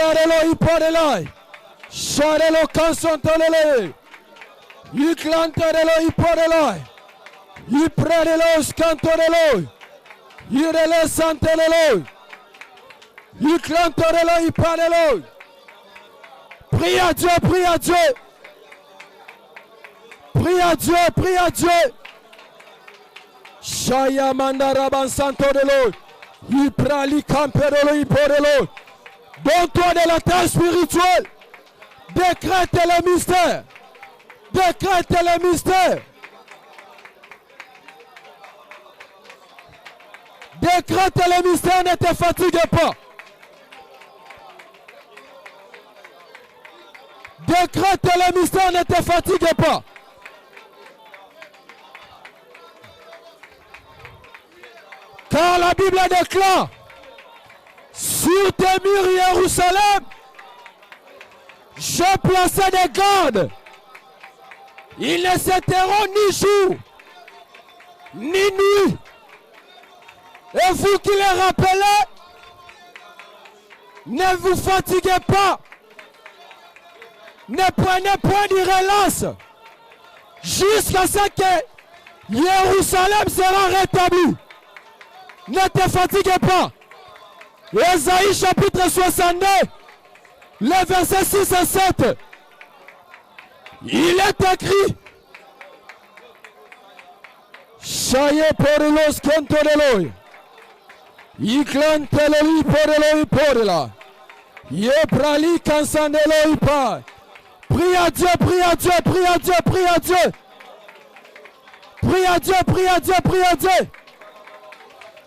Iparelo, iparelai. Sharelo kansontelele. Iklanterelo, iparelai. Iprelelo, skantorelo. Irele santelelo. Iklanterelo, iparelo. Prie à Dieu, prie à Dieu. Prie à Dieu, prie à Dieu. Shaya mandaraban santorelo. Iprali camperelo, iporelo. Donne-toi de la terre spirituelle. Décrète le mystère. Décrète le mystère. Décrète le mystère, ne te fatigue pas. Décrète le mystère, ne te fatigue pas. Car la Bible déclare, sur tes murs Jérusalem, j'ai placé des gardes. Ils ne s'éteindront ni jour, ni nuit. Et vous qui les rappelez, ne vous fatiguez pas. Ne prenez point de relâche jusqu'à ce que Jérusalem sera rétabli. Ne te fatiguez pas. Ésaïe chapitre 62, les versets 6 et 7. Il est écrit. Shaye porelos kentoreloi. Iklanteloi poreloi porela. Ye prali kansaneloi pa. Prie à Dieu, prie à Dieu, prie à Dieu, prie à Dieu. Prie à Dieu, prie à Dieu, prie à Dieu.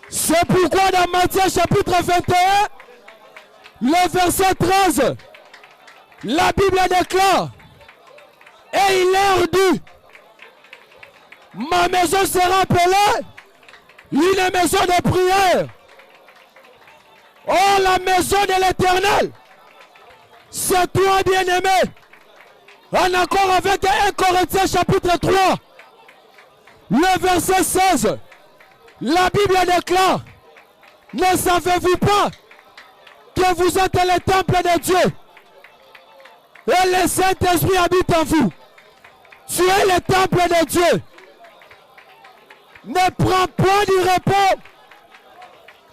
C'est pourquoi dans Matthieu chapitre 21, le verset 13, la Bible déclare, et il leur dit, ma maison sera appelée une maison de prière. Oh, la maison de l'Éternel, c'est toi bien-aimé. En accord avec 1 Corinthiens chapitre 3, le verset 16, la Bible déclare, ne savez-vous pas que vous êtes le temple de Dieu et le Saint-Esprit habite en vous? Tu es le temple de Dieu. Ne prends pas du repos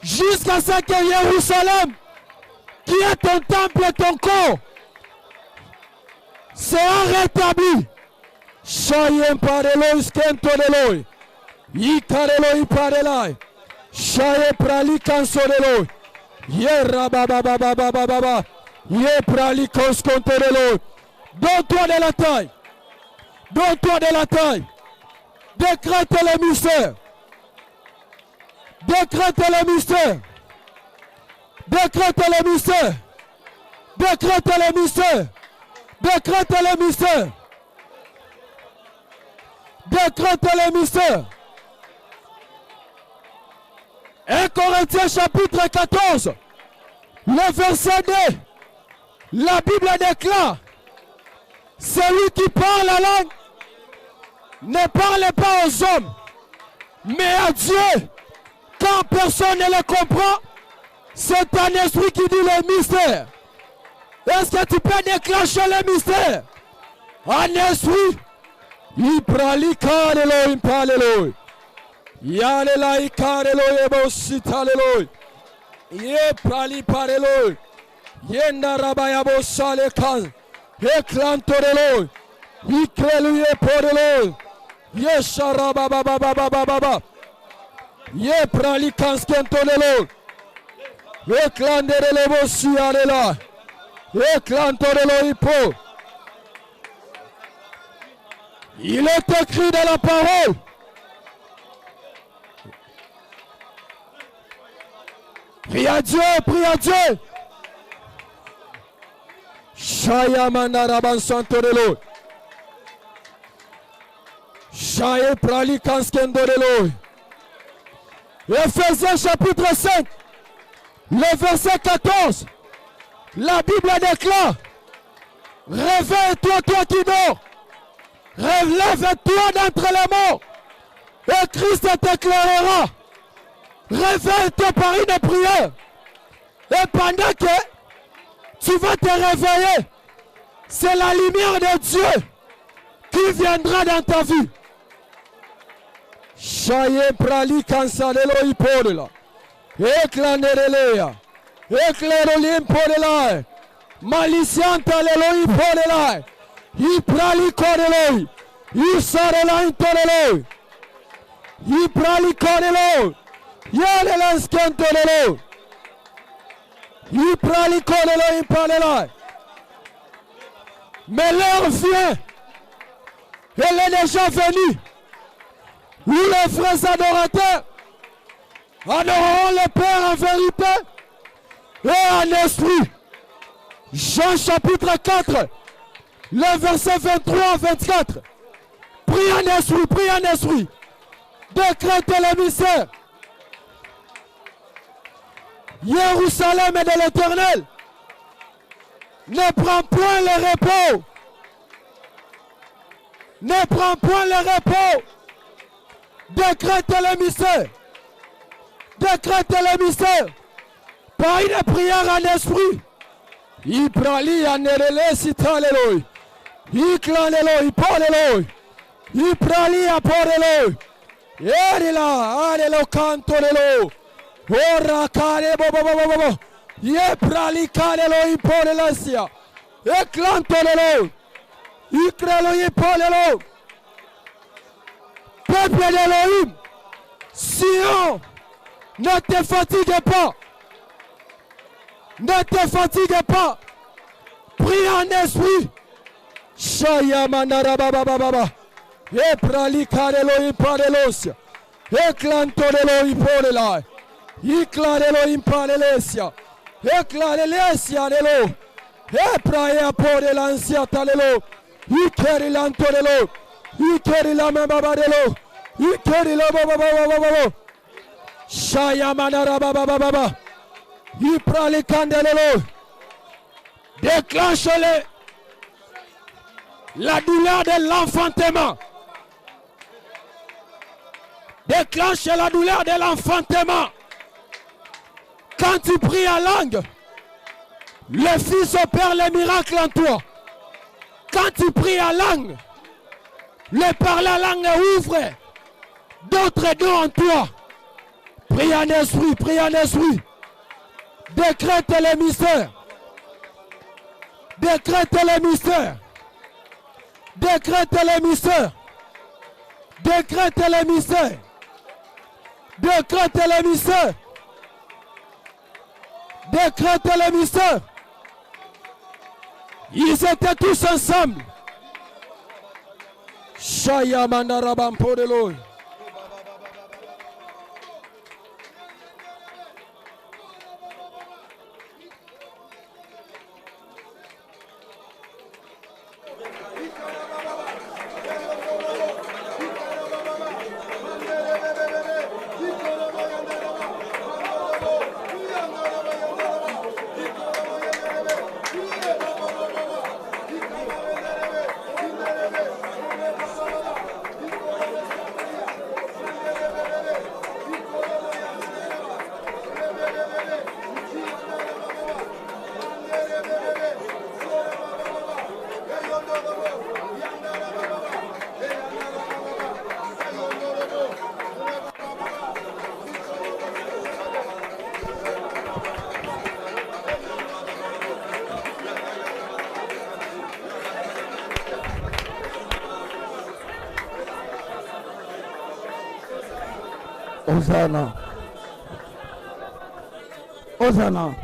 jusqu'à ce que Jérusalem, qui est ton temple et ton corps, sera rétabli. Chayem parelo skentoreloi. Ikarelo iparelai. Chaye prali kansorelo. Ye rababababababa. Ye prali konskontorelo. Donne-toi de la taille. Donne-toi de la taille. Décrète le mystère. Décrète le mystère. Décrète le mystère. Décrète le mystère. Décrète le mystère. Décrète le mystère. 1 Corinthiens chapitre 14, le verset 2, la Bible déclare, celui qui parle la langue ne parle pas aux hommes, mais à Dieu, quand personne ne le comprend. C'est un esprit qui dit le mystère. Est-ce que tu peux déclencher le mystère? Un esprit. Il prali karelo impalelo. Yalela ikarelo ebositalelo. Ye prali parelo. Yenda rabayabo salekan. Eklantorelo. Ikrelu ye porelo. Ye sharababababababa. Ye prali kanskentonelo. Eklandere bosi alela. Eklantorelo ipo. Il est écrit dans la parole. Prie à Dieu, prie à Dieu. Shaya mandaraban santorelo. Shaya prali kanskendorelo. Ephésiens chapitre 5, le verset 14. La Bible déclare, réveille-toi, toi qui dors. Relève-toi d'entre les morts. Et Christ t'éclairera. Réveille-toi par une prière. Et pendant que Tu vas te réveiller. C'est la lumière de Dieu qui viendra dans ta vie. Chaye prali kansalelo ipodela. Eklanderelea. Eklerolim podela. Malicianta lelo ipodela. Iprali korelo. Isarela intorelo. Iprali korelo. Yale lanskentorelo. Iprali korelo ipalela. Mais l'heure vient. Elle est déjà venue. Où les frères adorateurs adoreront le Père en vérité et en esprit. Jean chapitre 4, le verset 23 à 24. Prie en esprit, prie en esprit. Décrète l'émissaire. Jérusalem est de l'Éternel. Ne prends point le repos. Ne prends point le repos. Décrète l'émissaire. Décrète l'émissaire. Par une prière en esprit. Iprali anerele sitalelo. Iklanelo ipolelo. Iprali aporelo. Erila arelo cantorelo. Ora kare bobo. Yeprali karelo ipolelasia. Eklantorelo. Ikrelo ipolelo. Peuple d'Elohim, Sion, ne te fatigue pas. Ne te fatigue pas. Prie en esprit. Shaya manara baba baba. Eprali karelo iparelosia. Eklantorelo iporela. Iklarelo impalelesia. Eklarelesia relo. Epraya porelansia talelo. Ikerilantorelo. Ikerila mababarelo. Ikerila babababababo. Shaya manara bababababa. Iprali kandelelo. Déclenche-le. La douleur de l'enfantement. Déclenche la douleur de l'enfantement. Quand tu pries en langue, le Fils opère les miracles en toi. Quand tu pries en langue, le par la langue ouvre d'autres dons en toi. Prie en esprit, prie en esprit. Décrète les mystères. Décrète les mystères. Décrète les mystères. Décrète les mystères. Décrète les mystères. Décrète les mystères. Ils étaient tous ensemble. Shaya mandarabam podelo. Hosanna. Hosanna.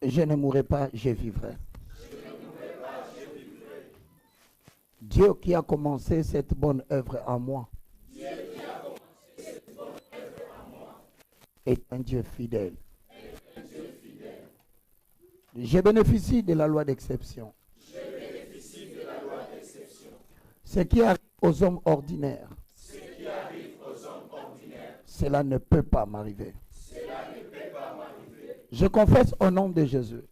Je ne mourrai pas, je vivrai. Dieu qui a commencé cette bonne œuvre en moi est un Dieu fidèle. Je bénéficie de la loi d'exception. Ce qui arrive aux hommes ordinaires, cela ne peut pas m'arriver. Je confesse au nom de Jésus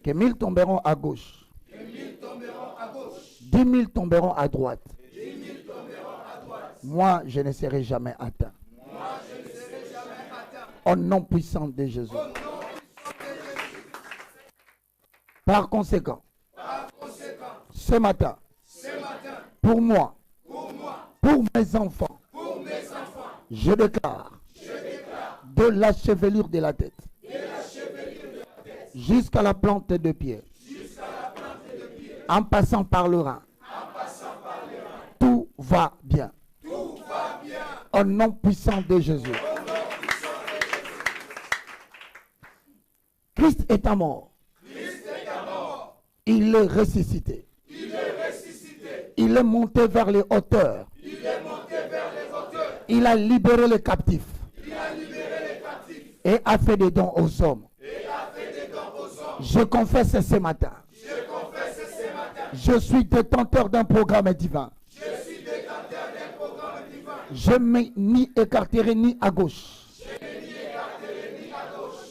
que 1000 tomberont à gauche, 10 000 tomberont à droite, Moi, je ne serai jamais atteint. Au nom puissant de Jésus. Par conséquent, ce matin, pour moi, pour mes enfants, je déclare de la chevelure de la tête jusqu'à la plante de pied, en passant par le rein, tout va bien. Au nom puissant de Jésus. Christ est à mort. Il est ressuscité. Il est monté vers les hauteurs. Il a libéré les captifs. Et a fait des dons aux hommes. Je confesse ce matin. Je suis détenteur d'un programme divin. Je ne me ni écarterai ni à gauche,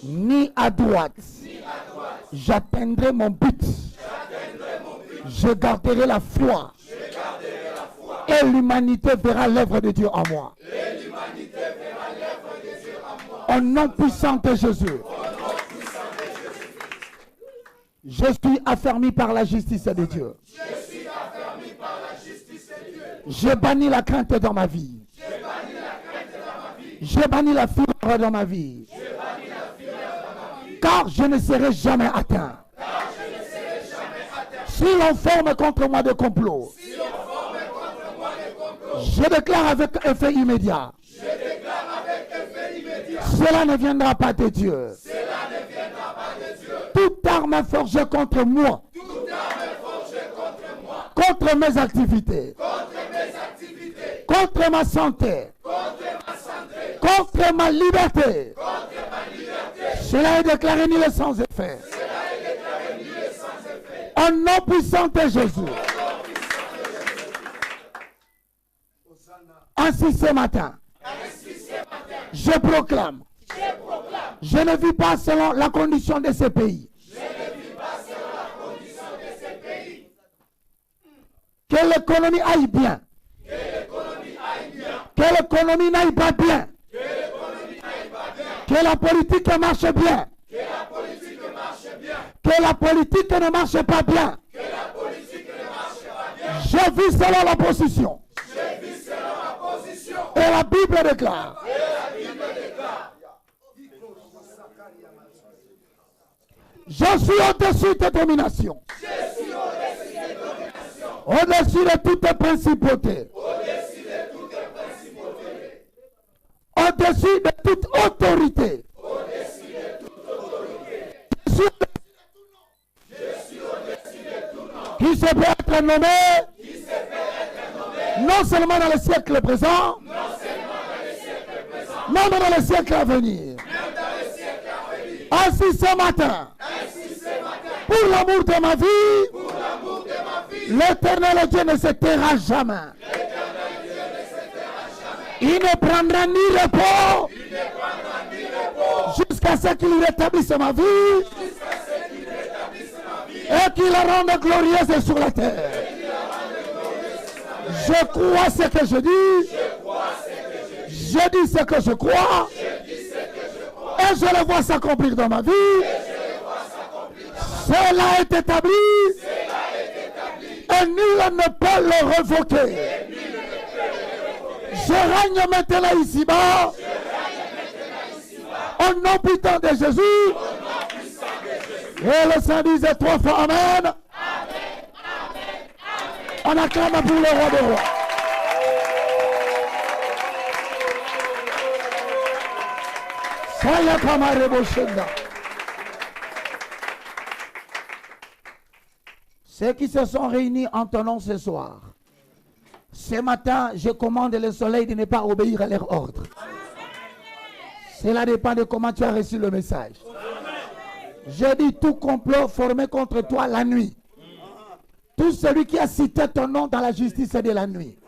ni à droite. J'atteindrai mon but. Je garderai la foi. Et l'humanité verra l'œuvre de Dieu en moi. Au nom puissant de Jésus. Je suis affermi par la justice de Dieu. Je bannis la crainte dans ma vie. Je bannis la fureur dans ma vie. Car je ne serai jamais atteint. Si l'on forme contre moi de complot, je déclare avec effet immédiat. Cela ne viendra pas de Dieu. Toute arme forgée contre moi, contre mes activités, contre ma santé, contre ma liberté, cela est déclaré nul et sans effet. Au nom puissant de Jésus. Ainsi ce matin, je proclame, je ne vis pas selon la condition de ce pays. Que l'économie aille bien. Que l'économie n'aille pas bien. Que la politique marche bien. Que la politique ne marche pas bien. Je vis selon la position. Et la Bible déclare. Je suis au-dessus des dominations. Au-dessus de toutes les principautés. Au-dessus de toute autorité. Qui se peut être nommé non seulement dans le siècle présent, mais dans le siècle à venir. Ainsi ce matin, pour l'amour de ma vie, l'Éternel Dieu ne se taira jamais. Il ne prendra ni repos jusqu'à ce qu'il rétablisse ma vie et qu'il la rende glorieuse sur la terre. Je crois ce que je dis. Je dis ce que je crois. Et je le vois s'accomplir dans ma vie. Cela est établi. Et nul ne peut le révoquer. Je règne maintenant ici-bas. Au nom puissant de Jésus. Et le Saint disait 3 fois Amen. On acclame pour le roi des rois. Ceux qui se sont réunis en ton nom ce soir, ce matin, je commande le soleil de ne pas obéir à leur ordre. Cela dépend de comment tu as reçu le message. Je dis tout complot formé contre toi la nuit. Tout celui qui a cité ton nom dans la justice de la nuit.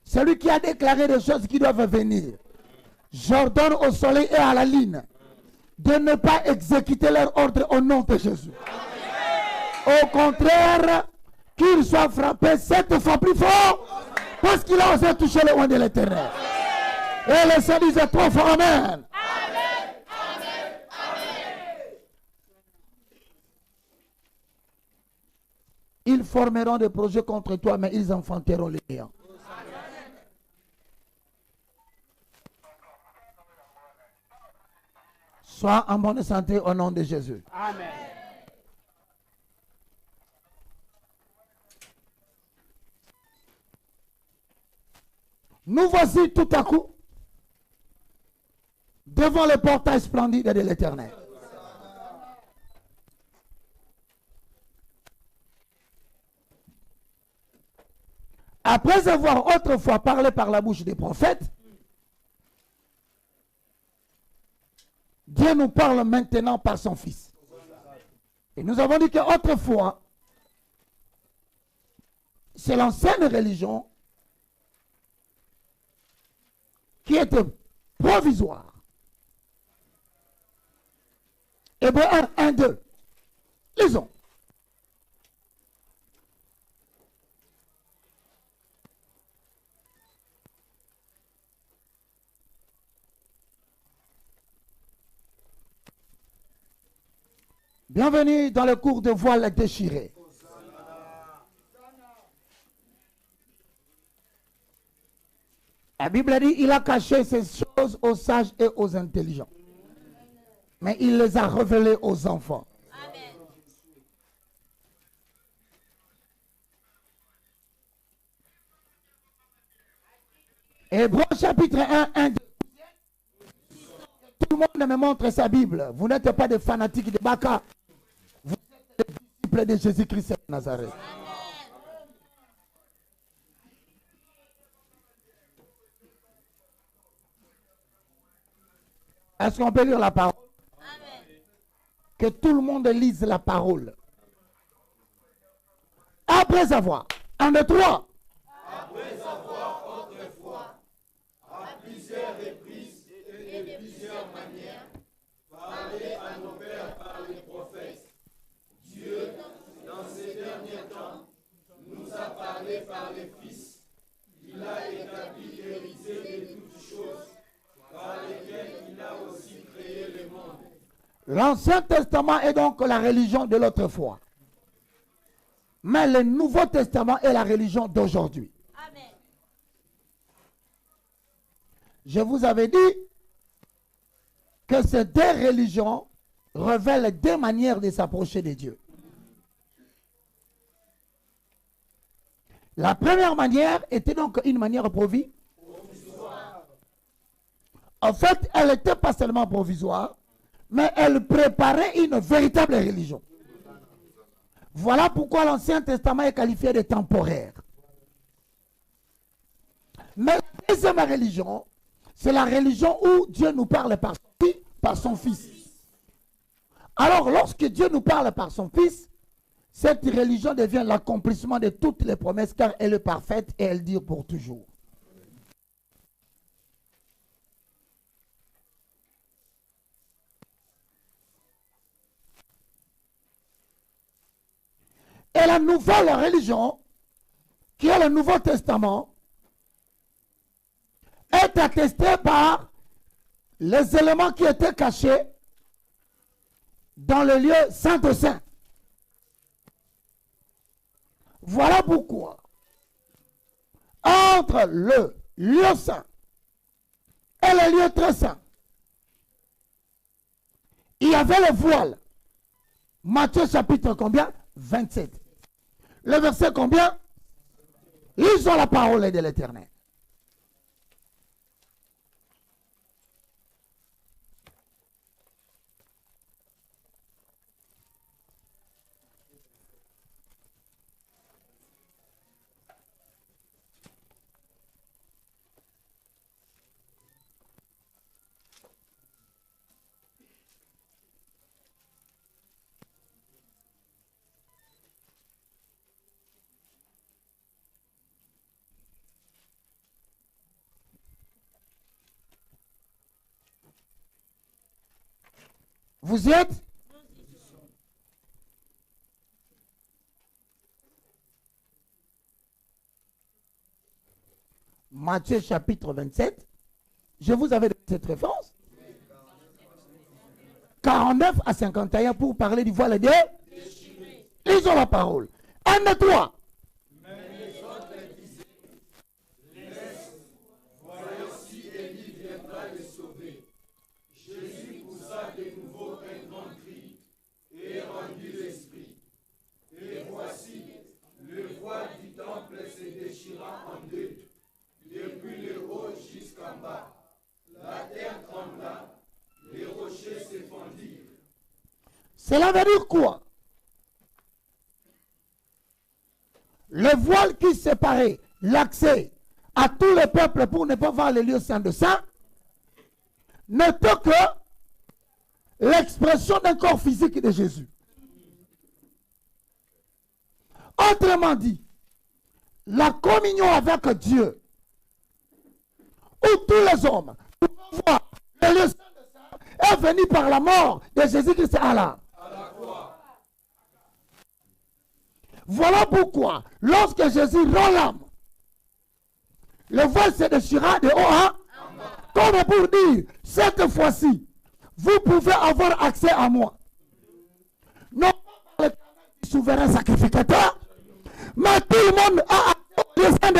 Celui qui a déclaré des choses qui doivent venir. J'ordonne au soleil et à la lune de ne pas exécuter leur ordre au nom de Jésus. Au contraire, qu'ils soient frappés 7 fois plus fort Parce qu'il a osé toucher le oint de l'Éternel. Et le Seigneur disait trop fort, amen. Ils formeront des projets contre toi, mais ils enfanteront les néants. Sois en bonne santé au nom de Jésus. Amen. Nous voici tout à coup devant le portail splendide de l'Éternel. Après avoir autrefois parlé par la bouche des prophètes, Dieu nous parle maintenant par son Fils. Et nous avons dit qu'autrefois, c'est l'ancienne religion qui était provisoire. Hébreux 1, 1, 2. Lisons. Bienvenue dans le cours de voile déchiré. La Bible dit il a caché ces choses aux sages et aux intelligents. Mais il les a révélées aux enfants. Amen. Hébreux chapitre 1, 1, 2. Tout le monde me montre sa Bible. Vous n'êtes pas des fanatiques de Baka. Vous êtes des disciples de Jésus-Christ de Nazareth. Est-ce qu'on peut lire la parole? Amen. Que tout le monde lise la parole. Après avoir, 1, 2, 3. Après avoir autrefois, à plusieurs reprises et de plusieurs manières, parlé à nos pères par les prophètes, Dieu, dans ces derniers temps, nous a parlé par les Fils. Il a établi l'héritier de toutes choses, par lesquelles il a aussi créé le monde. L'Ancien Testament est donc la religion de l'autrefois. Mais le Nouveau Testament est la religion d'aujourd'hui. Amen. Je vous avais dit que ces deux religions révèlent deux manières de s'approcher de Dieu. La première manière était donc une manière provisoire. En fait, elle n'était pas seulement provisoire, mais elle préparait une véritable religion. Voilà pourquoi l'Ancien Testament est qualifié de temporaire. Mais la deuxième religion, c'est la religion où Dieu nous parle par son Fils. Alors, lorsque Dieu nous parle par son Fils, cette religion devient l'accomplissement de toutes les promesses car elle est parfaite et elle dure pour toujours. Et la nouvelle religion, qui est le Nouveau Testament, est attestée par les éléments qui étaient cachés dans le lieu saint de saint. Voilà pourquoi, entre le lieu saint et le lieu très saint, il y avait le voile. Matthieu chapitre combien? 27. Le verset combien? Lisons la parole de l'Éternel. Vous y êtes? Matthieu chapitre 27. Je vous avais donné cette référence. 49 à 51 pour parler du voile de déchiré. Lisons la parole. 1 et 3. Mais les autres disaient, laisse, voici Élie viendra les sauver. Jésus poussa de nouveau un grand cri et rendit l'esprit. Et voici, le voile du temple se déchira en deux, depuis le haut jusqu'en bas. La terre trembla, les rochers se fondirent. Cela veut dire quoi? Le voile qui séparait l'accès à tous les peuples pour ne pas voir les lieux saints de saints n'était que l'expression d'un corps physique de Jésus. Autrement dit, la communion avec Dieu, où tous les hommes pouvaient voir les lieux saints de saints, est venue par la mort de Jésus-Christ à la croix. Voilà pourquoi, lorsque Jésus rend l'âme, le voile se déchira de haut à comme pour dire, cette fois-ci, vous pouvez avoir accès à moi. Non pas par le souverain sacrificateur, mais tout le monde a accès au lieu saint de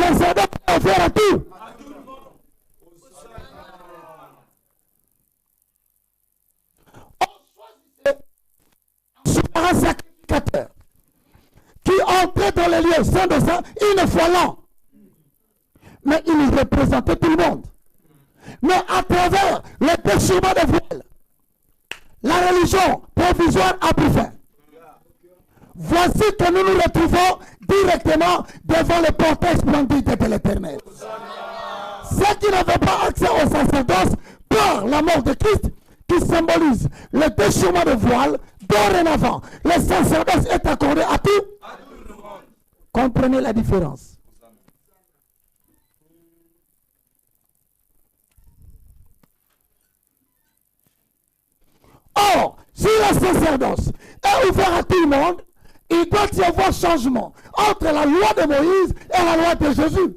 sacerdoce offert à tout. Souverain sacrificateur qui entrait dans les lieux saints de saints une fois l'an. Mais il représentait tout le monde. Mais à travers le déchirement des voiles, la religion provisoire a pris fin. Voici que nous nous retrouvons directement devant le portail splendide de l'Éternel. Ceux qui n'avaient pas accès au sacerdoce par la mort de Christ, qui symbolise le déchirement de voile, dorénavant, le sacerdoce est accordé à tout. Comprenez la différence. Or, si le sacerdoce est ouvert à tout le monde, il doit y avoir changement entre la loi de Moïse et la loi de Jésus.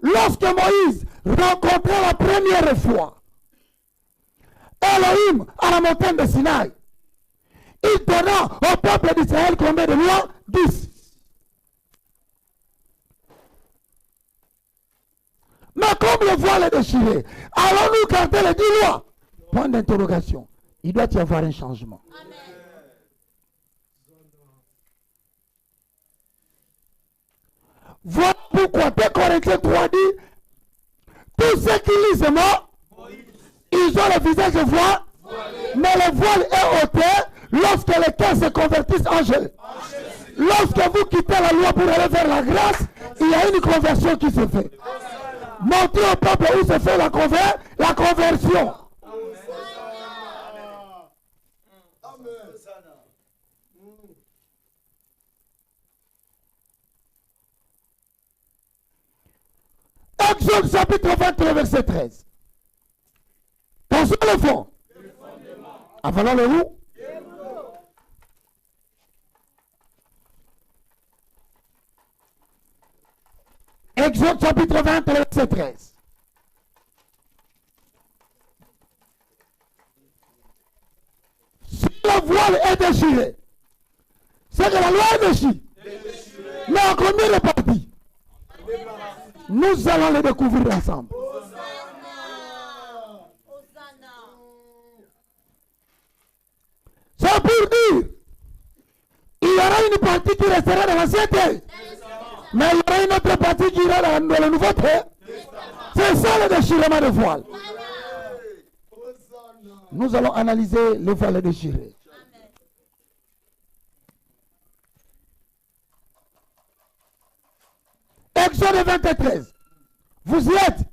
Lorsque Moïse rencontrait la première fois Elohim à la montagne de Sinaï, il donna au peuple d'Israël combien de lois? 10. Mais comme le voile est déchiré, allons-nous garder les 10 lois? Point d'interrogation. Il doit y avoir un changement. Amen. Voilà pourquoi 2 Corinthiens 3 dit, tous ceux qui lisent moi, ils ont le visage voile, mais le voile est ôté lorsque les cœurs se convertissent en Jésus. Lorsque vous quittez la loi pour aller vers la grâce, il y a une conversion qui se fait. Montrez au peuple où se fait la conversion. Exode chapitre 23, verset 13. Attention le fond. Avalons le où? Exode chapitre 20, verset 13. Si le voile est déchiré, c'est que la loi est déchirée. Mais en combien de parties? Nous allons les découvrir ensemble. C'est pour dire, il y aura une partie qui restera dans l'ancien terre. Mais il y aura une autre partie qui ira dans le nouveau terre. C'est ça le déchirement de voile. Nous allons analyser le voile déchiré. Exode 23. Vous y êtes?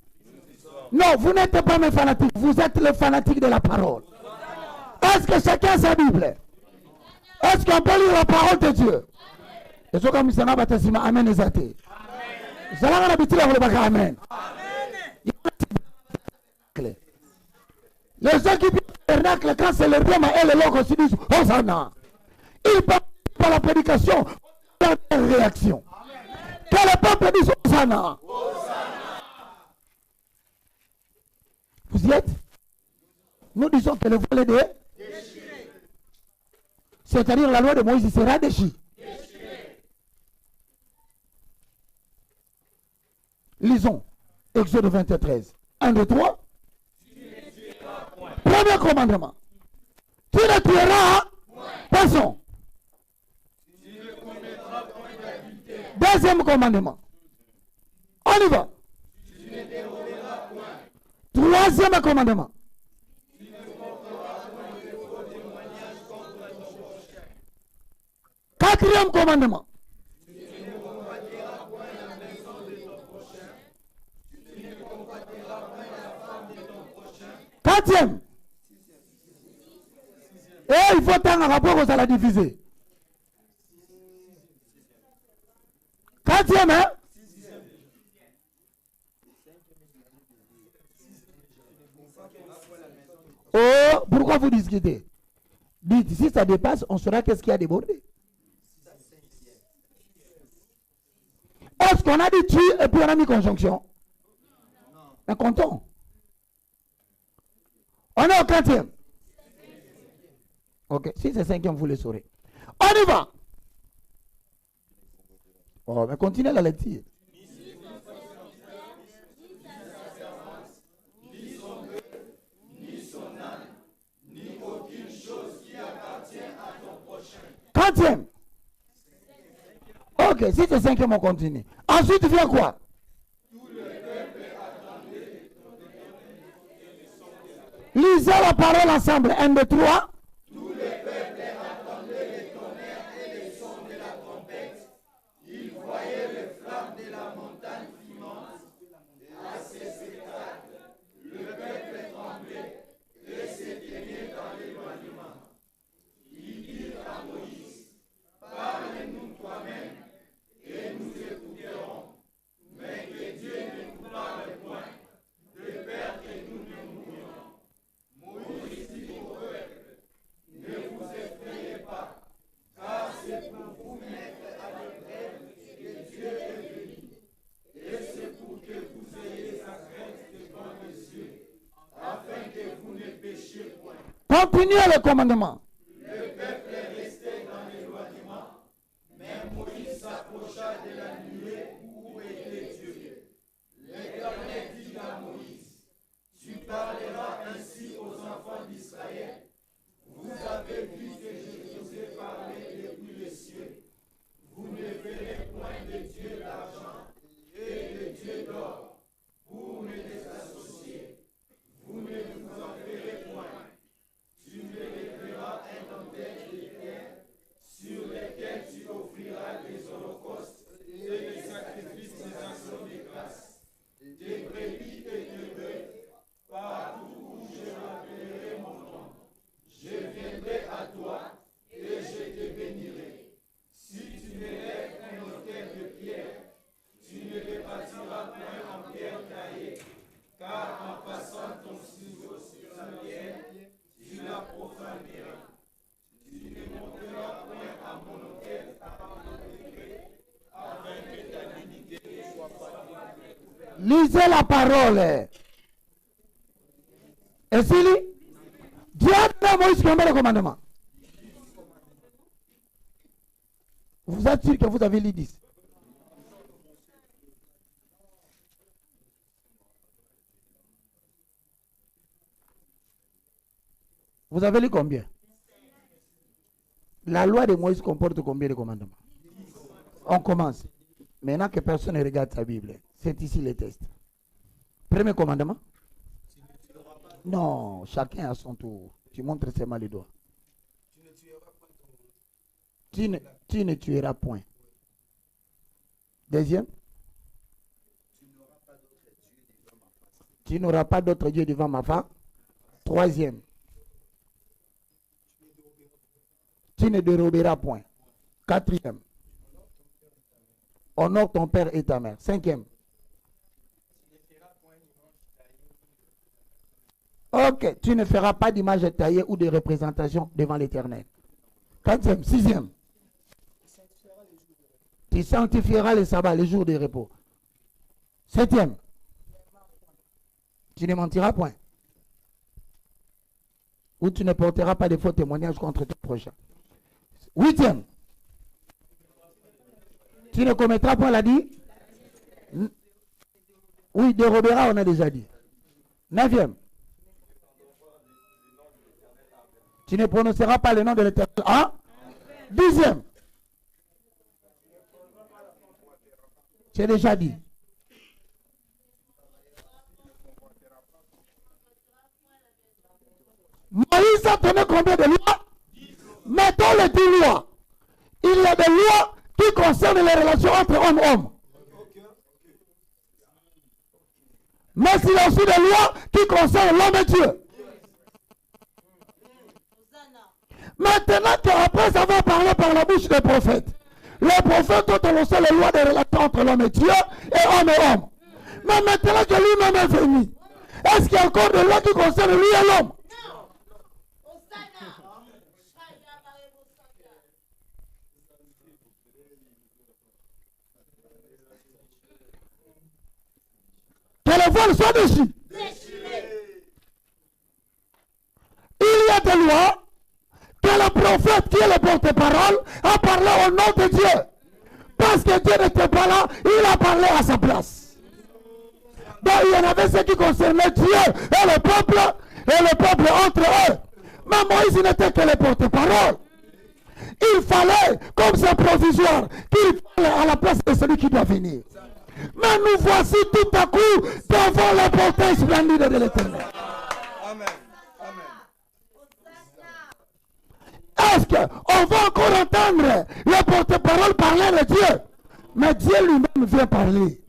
Non, vous n'êtes pas mes fanatiques. Vous êtes les fanatiques de la parole. Est-ce que chacun a sa Bible? Est-ce qu'on peut lire la parole de Dieu? Et ce comme ça n'a pas été amen et zate. Zala na bitila vole baka amen. Les gens qui vivent au tabernacle, quand c'est le roi et le logo, ils disent Hosanna. suis pas par la prédication, par la réaction. Que le peuple dise Hosanna. Vous y êtes? Nous disons que le voile est déchiré. C'est-à-dire la loi de Moïse sera déchirée. Lisons Exode 23. 1, 2, 3. Premier commandement. Tu ne tueras personne. Deuxième commandement. On y va. Troisième commandement. Quatrième commandement. Quatrième. Et il faut un rapport aux à la diviser. Quatrième, hein? Oh, pourquoi vous discutez? Dites, si ça dépasse, on saura qu'est-ce qui a débordé. Est-ce qu'on a dit tu et puis on a mis conjonction? Mais comptons. On est au quatrième. Ok, si c'est cinquième, vous le saurez. On y va. Oh, mais continuez la lecture. Quatrième. Ok, si c'est cinquième, on continue. Ensuite vient quoi? Lisez la parole ensemble. 1, 2, 3. Tout le peuple attendait les tonnerres et les sons de la trompette. Il voyait les flammes de la montagne fumante. À ce spectacle, le peuple tremblait et se tenait dans l'éloignement. Il dit à Moïse, parle-nous toi-même et nous écouterons. Mais que Dieu ne nous parle point, de peur que nous ne mourions. Moïse dit au peuple, ne vous effrayez pas, car c'est pour vous mettre à l'épreuve que Dieu est venu. Et c'est pour que vous ayez sa crainte devant les yeux, afin que vous ne péchiez point. Continuez le commandement. Le peuple restait dans l'éloignement, mais Moïse s'approcha de la nuée où était Dieu. L'Éternel dit à Moïse, tu parleras ainsi aux enfants d'Israël. Vous avez vu que je vous ai parlé depuis les cieux. Vous ne verrez point de Dieu d'argent et de Dieu d'or pour me désassocier. Vous ne vous en verrez point. Tu me lèveras un autel de terre sur lequel tu offriras des holocaustes et des sacrifices des actions de grâce, des brebis et des bœufs, partout où je rappellerai mon nom. Je viendrai à toi et je te bénirai. Si tu me lèves un autel de pierre, tu ne le bâtiras point en pierre taillée, car en passant ton ciseau sur la pierre, tu la profaneras. Tu ne monteras point à mon autel avant le décret, afin que ta dignité ne soit pas découverte. Lisez la parole. Et s'il lit, Dieu a donné à Moïse combien de commandements? Vous êtes sûr que vous avez lu 10? Vous avez lu combien? La loi de Moïse comporte combien de commandements? On commence. Maintenant que personne ne regarde sa Bible, c'est ici le test. Premier commandement? Non, chacun à son tour. Tu montres seulement les doigts. Tu ne tueras point. Deuxième? Tu n'auras pas d'autre Dieu devant ma face. Troisième? Tu ne déroberas point. Quatrième? Honore ton père et ta mère. Cinquième? Ok, tu ne feras pas d'image taillée ou de représentation devant l'Éternel. 4e, 6e. Tu sanctifieras le sabbat, les jours de repos. 7e. Tu ne mentiras point. Ou tu ne porteras pas de faux témoignages contre ton prochain. 8e. Tu ne commettras point, l'a dit? Oui, déroberas, on a déjà dit. 9e. Tu ne prononceras pas le nom de l'Éternel. Hein? 10e. J'ai déjà dit. Moïse a donné combien de lois? Mettons les 10 lois. Il y a des lois qui concernent les relations entre hommes et hommes. Mais il y a aussi des lois qui concernent l'homme et Dieu. Maintenant qu'après avoir parlé par la bouche des prophètes, les prophètes ont annoncé les lois des relations entre l'homme et Dieu et homme et homme. Mais maintenant que lui-même est venu, est-ce qu'il y a encore des lois qui concernent lui et l'homme? Que les voiles soient déchirés. Il y a des lois que le prophète qui est le porte-parole a parlé au nom de Dieu. Parce que Dieu n'était pas là, il a parlé à sa place. Donc il y en avait ce qui concernait Dieu et le peuple entre eux. Mais Moïse n'était que le porte-parole. Il fallait, comme c'est provisoire, qu'il fallait à la place de celui qui doit venir. Mais nous voici tout à coup devant le portail splendide de l'Éternel. Amen. Est-ce qu'on va encore entendre le porte-parole parler de Dieu? Mais Dieu lui-même vient parler.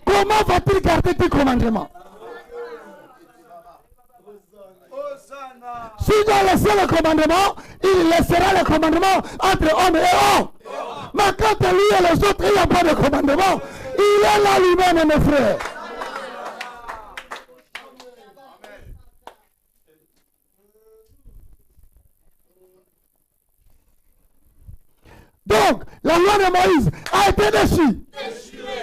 Comment va-t-il garder tes commandements? S'il doit laisser le commandement, il laissera le commandement entre hommes et hommes. Mais quand lui et les autres, il n'y a pas de commandement, il est là lui-même, mes frères. Donc, la loi de Moïse a été déchirée.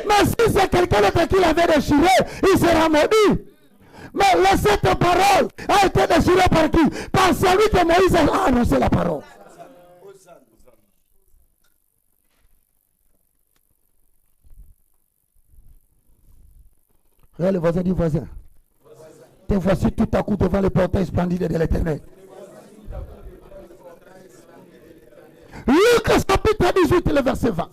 Mais si c'est quelqu'un d'autre qui l'avait déchiré, il sera maudit. Mais cette parole a été déchirée par qui? Par celui que Moïse a annoncé la parole. Regarde le voisin du voisin. Te voici tout à coup devant le portail splendide de l'Éternel. Luc chapitre 18, le verset 20.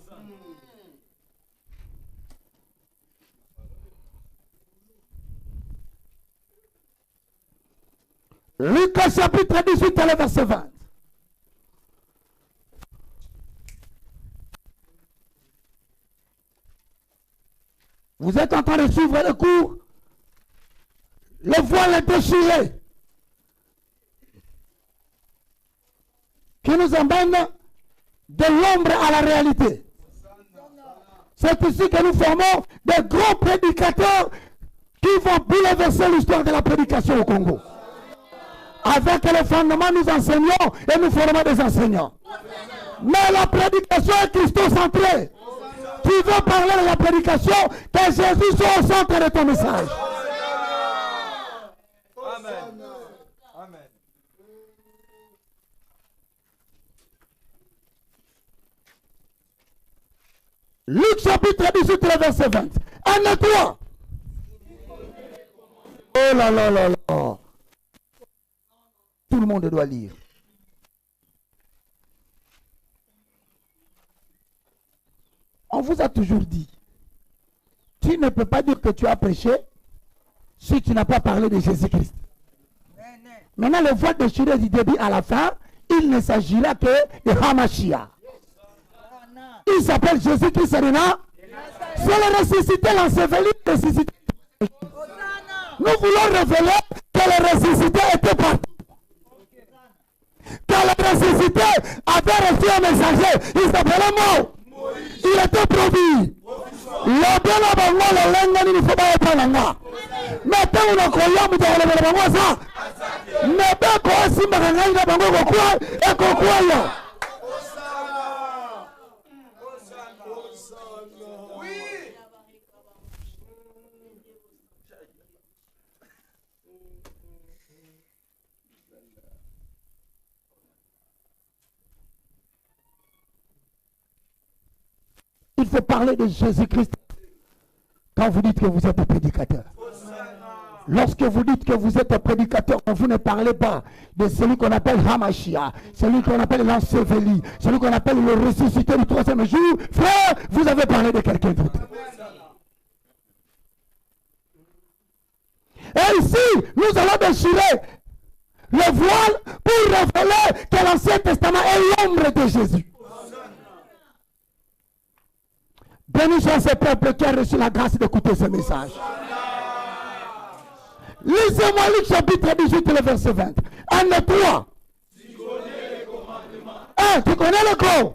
Luc chapitre 18, le verset 20. Vous êtes en train de suivre le cours. Le voile est déchiré. Qui nous emmène de l'ombre à la réalité. C'est ici que nous formons des gros prédicateurs qui vont bouleverser l'histoire de la prédication au Congo. Avec le fondement, nous enseignons et nous formons des enseignants. Mais la prédication est christocentrée. Tu veux parler de la prédication, que Jésus soit au centre de ton message. Luc chapitre 18, verset 20. 1 et 3. Oh là là là là. Tout le monde doit lire. On vous a toujours dit, tu ne peux pas dire que tu as prêché si tu n'as pas parlé de Jésus-Christ. Maintenant, le voile déchiré du début à la fin, il ne s'agira que de Hamashia. Il s'appelle Jésus-Christ, c'est le ressuscité, l'enseveli, ressuscité. Nous voulons révéler que le ressuscité était partout. Que le ressuscité avait reçu un messager. Il s'appelait Mo. Il était promis. Le bien avant moi, le lenga, il ne faut pas être là. Mettez une croyance, vous allez le voir ça. Mais bien, quand si ma gagne, il va vous croire et qu'on croit. Il faut parler de Jésus-Christ quand vous dites que vous êtes prédicateur. Lorsque vous dites que vous êtes prédicateur, vous ne parlez pas de celui qu'on appelle Hamashia, celui qu'on appelle l'enseveli, celui qu'on appelle le ressuscité du troisième jour. Frère, vous avez parlé de quelqu'un d'autre. Et ici, nous allons déchirer le voile pour révéler que l'Ancien Testament est l'ombre de Jésus. Béni soit ce peuple qui a reçu la grâce d'écouter ce message. Lisez-moi Luc chapitre 18, le verset 20. 1 et 3. Tu connais le corps.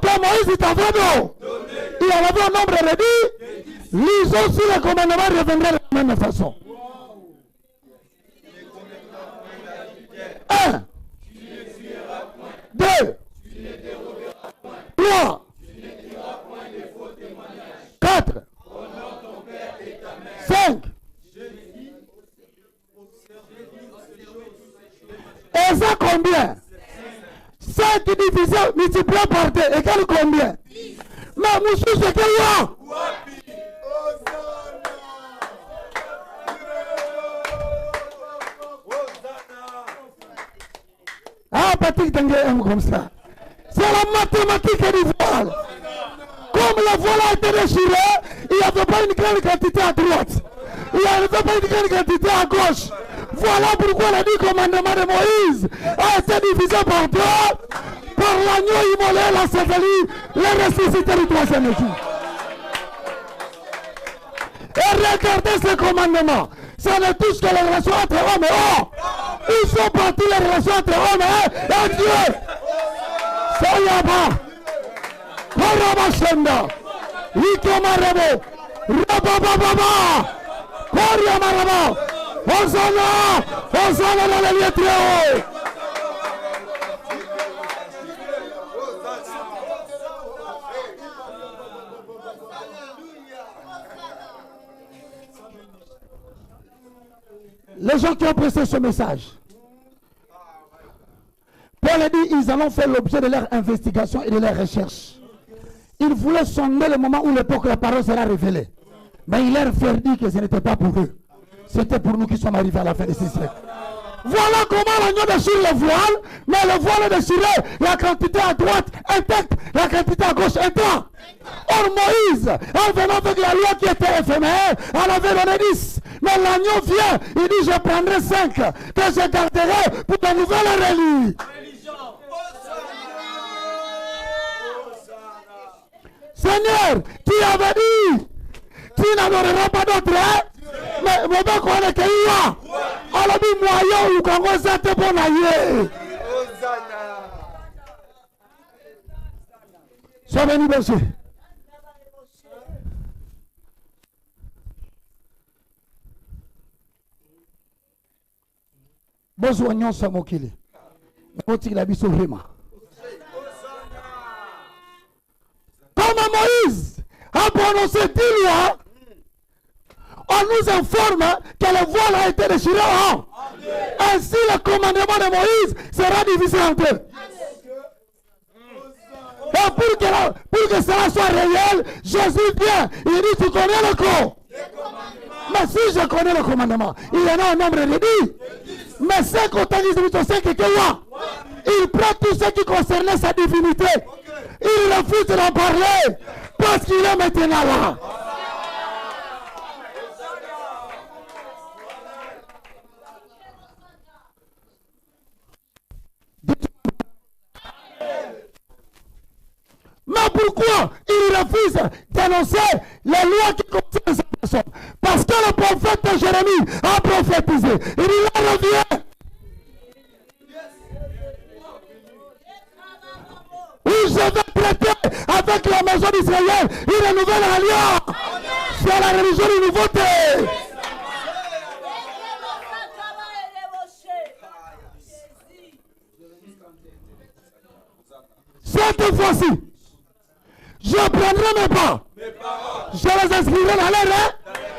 Que Moïse t'avait donné. Il en avait un nombre réduit. Lisons aussi les commandements reviendraient de la même façon. 1, 2, 3, 4, 5. Et ça combien? 5 divisé, multiplié par 2, égale combien? Mais monsieur, c'est que là. Ah, Patrick Dengue aime comme ça. C'est la mathématique du voile. Comme le voile a été déchiré, il n'y avait pas une grande quantité à droite. Il n'y avait pas une grande quantité à gauche. Voilà pourquoi le 10 commandements de Moïse a été divisé par 2 par l'agneau immolé, l'enseveli, le ressuscité du troisième jour. Et regardez ce commandement. Ça ne touche que les relations entre hommes et hommes. Où sont parties les relations entre hommes et Dieu? Sayaba. Korabashenda. Ikomarabo. Rabababa. Koriamarabo. Hosanna. Hosanna dans les lieux très hauts. Les gens qui ont pressé ce message, Paul a dit, ils allont faire l'objet de leur investigation et de leur recherche. Ils voulaient sonder le moment où l'époque la parole sera révélée. Mais il leur fait dire que ce n'était pas pour eux. C'était pour nous qui sommes arrivés à la fin de ce siècle. Voilà comment l'agneau déchire le voile, mais le voile est déchiré, la quantité à droite intacte, la quantité à gauche intacte. Or Moïse, en venant avec la loi qui était éphémère, en avait donné 10. Mais l'agneau vient, il dit je prendrai 5, que je garderai pour de nouvelles reliques. Seigneur, tu avais dit, tu n'adoreras pas d'autre, hein? Mais mon bec on est qu'il y a. Alors dit moyen ou quand on s'est bon aïe. Sois béni, monsieur. Bon soignant ça mokile. Mais tu l'as vu vraiment. Comme Moïse a prononcé 10 lois, on nous informe que le voile a été déchiré en haut. Ainsi, le commandement de Moïse sera divisé en 2. Et pour que cela soit réel, Jésus vient. Il dit, tu connais le corps. Mais si je connais le commandement, il y en a un nombre de 10. Mais 5 autant de 5 et que moi. Il prend tout ce qui concernait sa divinité. Il refuse d'en parler. Parce qu'il est maintenant là. Mais pourquoi il refuse d'annoncer les lois qui concernent cette personne? Parce que le prophète Jérémie a prophétisé. Il dit, là revient. Oui, je vais traiter avec la maison d'Israël une nouvelle alliance. C'est la religion de nouveauté. Cette fois-ci, je prendrai mes pas. Je les inscrirai dans les règles.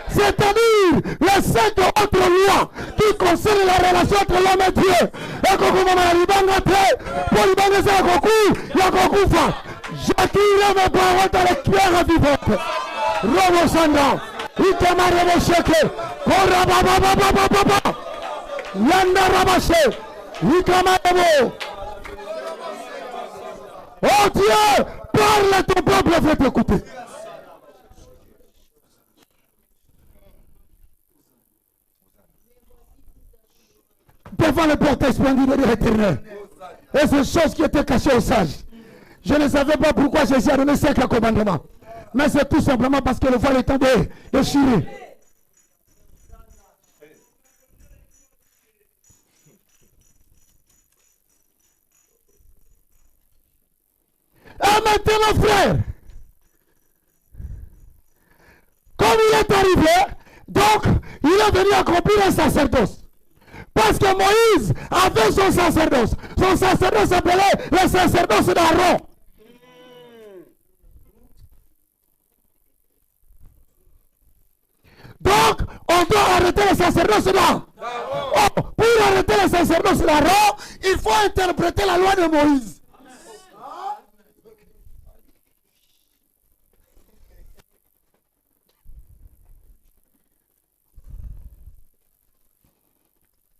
C'est-à-dire les 5 autres lois qui concernent la relation entre l'homme et Dieu. Et comme on a pour libérer ça, il y a beaucoup de fois. J'accueillerai mes paroles dans les pierres vivantes. Robo Sanda, Ikema Rebo Sheke, Kora Baba Baba Baba, Yanda Rabache, Ikema Rebo. Oh Dieu, parle à ton peuple, fais t'écouter. Devant le portail splendide de l'Éternel. Et ces choses qui étaient cachées aux sages. Je ne savais pas pourquoi Jésus a donné 5 commandements. Mais c'est tout simplement parce que le voile est en déchiré. Et maintenant, frère, comme il est arrivé, donc il est venu accomplir un sacerdoce. Parce que Moïse avait son sacerdoce. Son sacerdoce s'appelait le sacerdoce d'Aaron. Donc, on doit arrêter le sacerdoce là. Oh, pour arrêter le sacerdoce d'Aaron, il faut interpréter la loi de Moïse.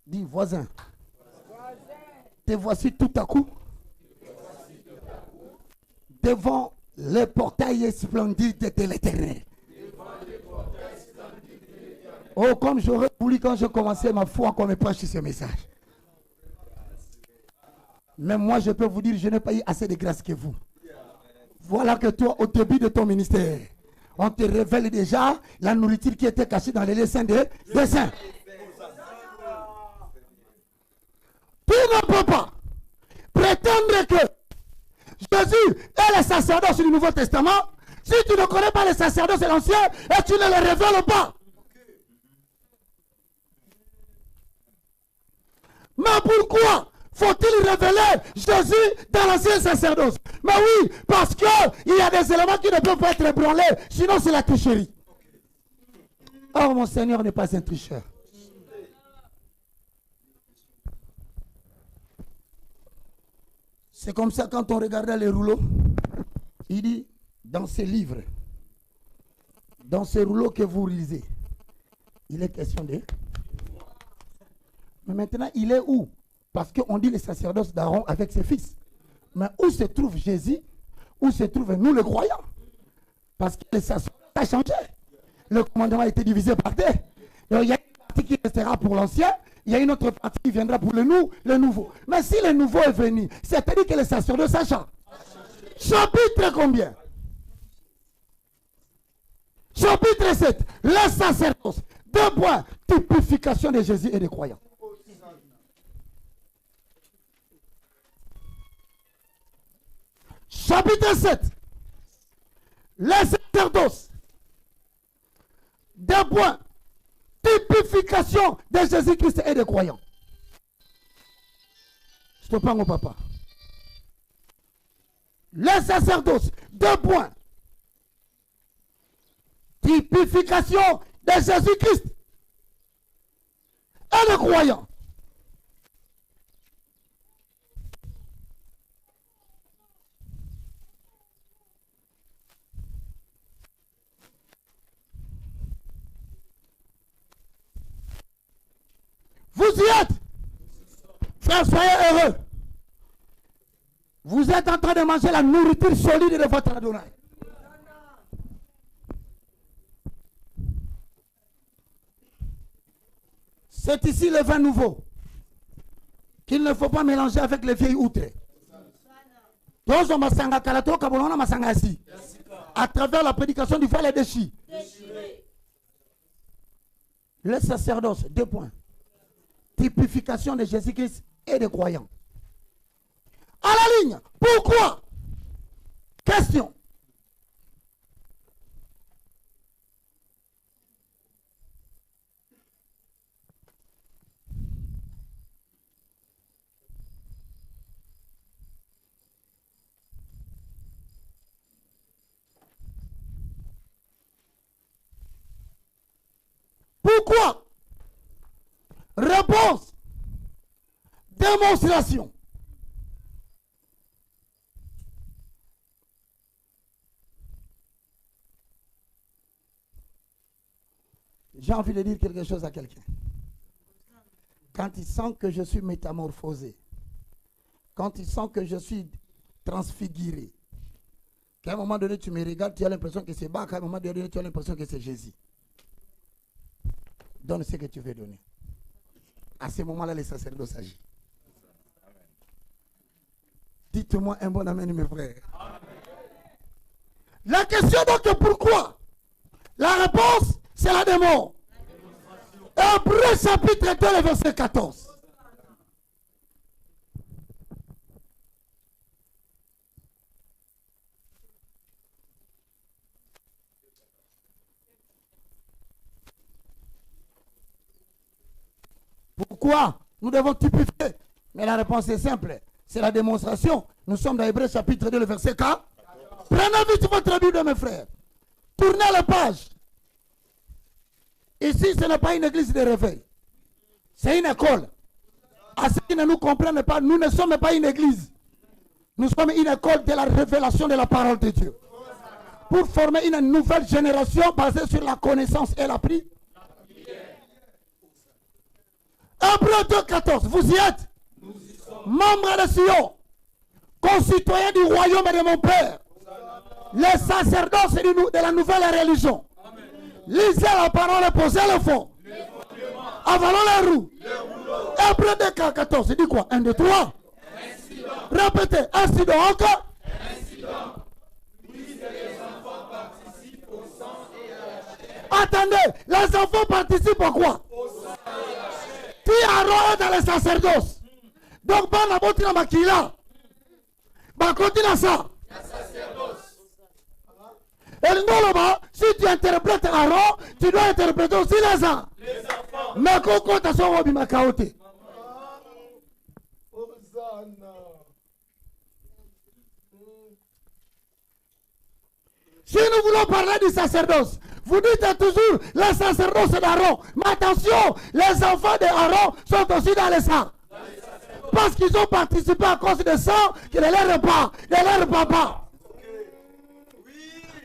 Dis voisin, te voici tout à coup devant le portail splendide de l'Éternel. Oh, comme j'aurais voulu quand je commençais ma foi qu'on me prêche ce message. Mais moi, je peux vous dire, je n'ai pas eu assez de grâce que vous. Voilà que toi, au début de ton ministère, on te révèle déjà la nourriture qui était cachée dans les lieux saints des saints. Tu ne peux pas prétendre que Jésus est le sacerdoce du Nouveau Testament si tu ne connais pas le sacerdoce de l'Ancien et tu ne le révèles pas. Mais pourquoi faut-il révéler Jésus dans l'Ancien sacerdoce? Mais oui, parce qu'il y a des éléments qui ne peuvent pas être ébranlés, sinon c'est la tricherie. Or, mon Seigneur n'est pas un tricheur. C'est comme ça quand on regardait les rouleaux, il dit dans ces livres, dans ces rouleaux que vous lisez, il est question de... Mais maintenant, il est où? Parce qu'on dit le sacerdoce d'Aaron avec ses fils. Mais où se trouve Jésus? Où se trouvent nous les croyants? Parce que le sacerdoce a changé. Le commandement a été divisé par deux. Donc, il y a une partie qui restera pour l'ancien. Il y a une autre partie qui viendra pour le nouveau. Mais si le nouveau est venu, c'est-à-dire que le sacerdoce a changé. Chapitre combien? Chapitre 7. Le sacerdoce. 2 points. Typification de Jésus et des croyants. Chapitre 7. Le sacerdoce. 2 points. Typification de Jésus-Christ et des croyants. Je te parle, mon papa. Le sacerdoce, 2 points. Typification de Jésus-Christ et des croyants. Vous y êtes? Frères, soyez heureux. Vous êtes en train de manger la nourriture solide de votre Adonai. C'est ici le vin nouveau qu'il ne faut pas mélanger avec les vieilles outres. À travers la prédication du frère déchiré. Le sacerdoce, 2 points. Typification de Jésus-Christ et des croyants. À la ligne, pourquoi? Question. Pourquoi? Réponse. Démonstration. J'ai envie de dire quelque chose à quelqu'un. Quand il sent que je suis métamorphosé, quand il sent que je suis transfiguré, qu'à un moment donné tu me regardes, tu as l'impression que c'est Bach, qu'à un moment donné tu as l'impression que c'est Jésus. Donne ce que tu veux donner. À ce moment-là, les sacerdotes agissent. Dites-moi un bon amen, mes frères. Amen. La question donc est pourquoi? La réponse, c'est la démon. Hébreux chapitre 2, verset 14. Pourquoi nous devons typifier? Mais la réponse est simple. C'est la démonstration. Nous sommes dans Hébreux chapitre 2, le verset 4. Prenez vite votre Bible, mes frères. Tournez la page. Ici, ce n'est pas une église de réveil. C'est une école. À ceux qui ne nous comprennent pas, nous ne sommes pas une église. Nous sommes une école de la révélation de la parole de Dieu. Pour former une nouvelle génération basée sur la connaissance et la prière. Hébreux 2, 14, vous y êtes? Membres de Sion, concitoyens du royaume de mon Père, les sacerdotes de la nouvelle religion. Lisez la parole et posez le fond. Avalons les roues. Hébreux 2, 14, il dit quoi? 1, 2, 3. Répétez, ainsi donc. Attendez, les enfants participent à quoi? Qui a dans les sacerdoces. Donc, on a botti dans Makila. On continue ça. Et là, si tu interprètes Aaron, tu dois interpréter aussi les enfants. Mais quand tu as son robe, il kaoté. Si nous voulons parler du sacerdoce, vous dites toujours les sacerdoces d'Aaron. Mais attention, les enfants d'Aaron sont aussi dans les sangs. Parce qu'ils ont participé à cause de sang qui ne leur pas, de leur papa.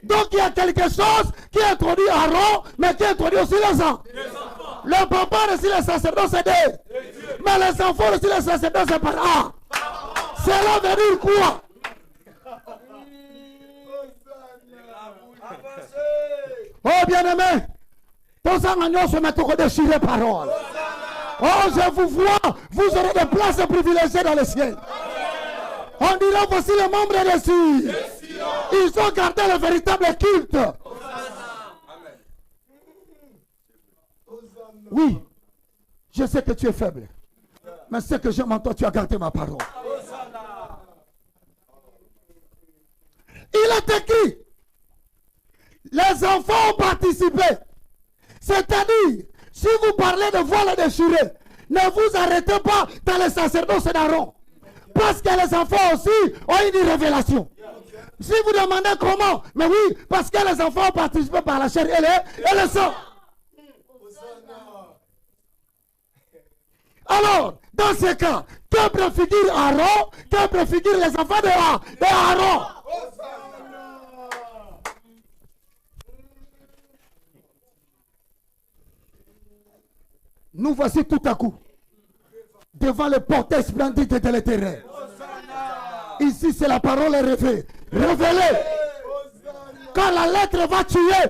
Donc il y a quelque chose qui introduit Aaron, mais qui introduit aussi les enfants. Le papa reçut les sacerdoces d'eux. Mais les enfants reçus les sacerdoces par A. Cela veut dire quoi? Oh bien-aimé, tous en agneaux se mettent au déchirer parole. Oh, je vous vois, vous aurez des places privilégiées dans le ciel. On dira, voici les membres de Sion. Ils ont gardé le véritable culte. Oui, je sais que tu es faible. Mais ce que j'aime en toi, tu as gardé ma parole. Il est écrit, les enfants ont participé. C'est-à-dire, si vous parlez de voile déchiré, ne vous arrêtez pas dans les sacerdoces d'Aaron. Parce que les enfants aussi ont une révélation. Si vous demandez comment, mais oui, parce que les enfants ont participé par la chair et le sang. Alors, dans ce cas, que préfigure Aaron, que préfigure les enfants de Aaron? Nous voici tout à coup. devant le portail splendide de l'Éternel. Ici, c'est la parole révélée. Quand la lettre va tuer,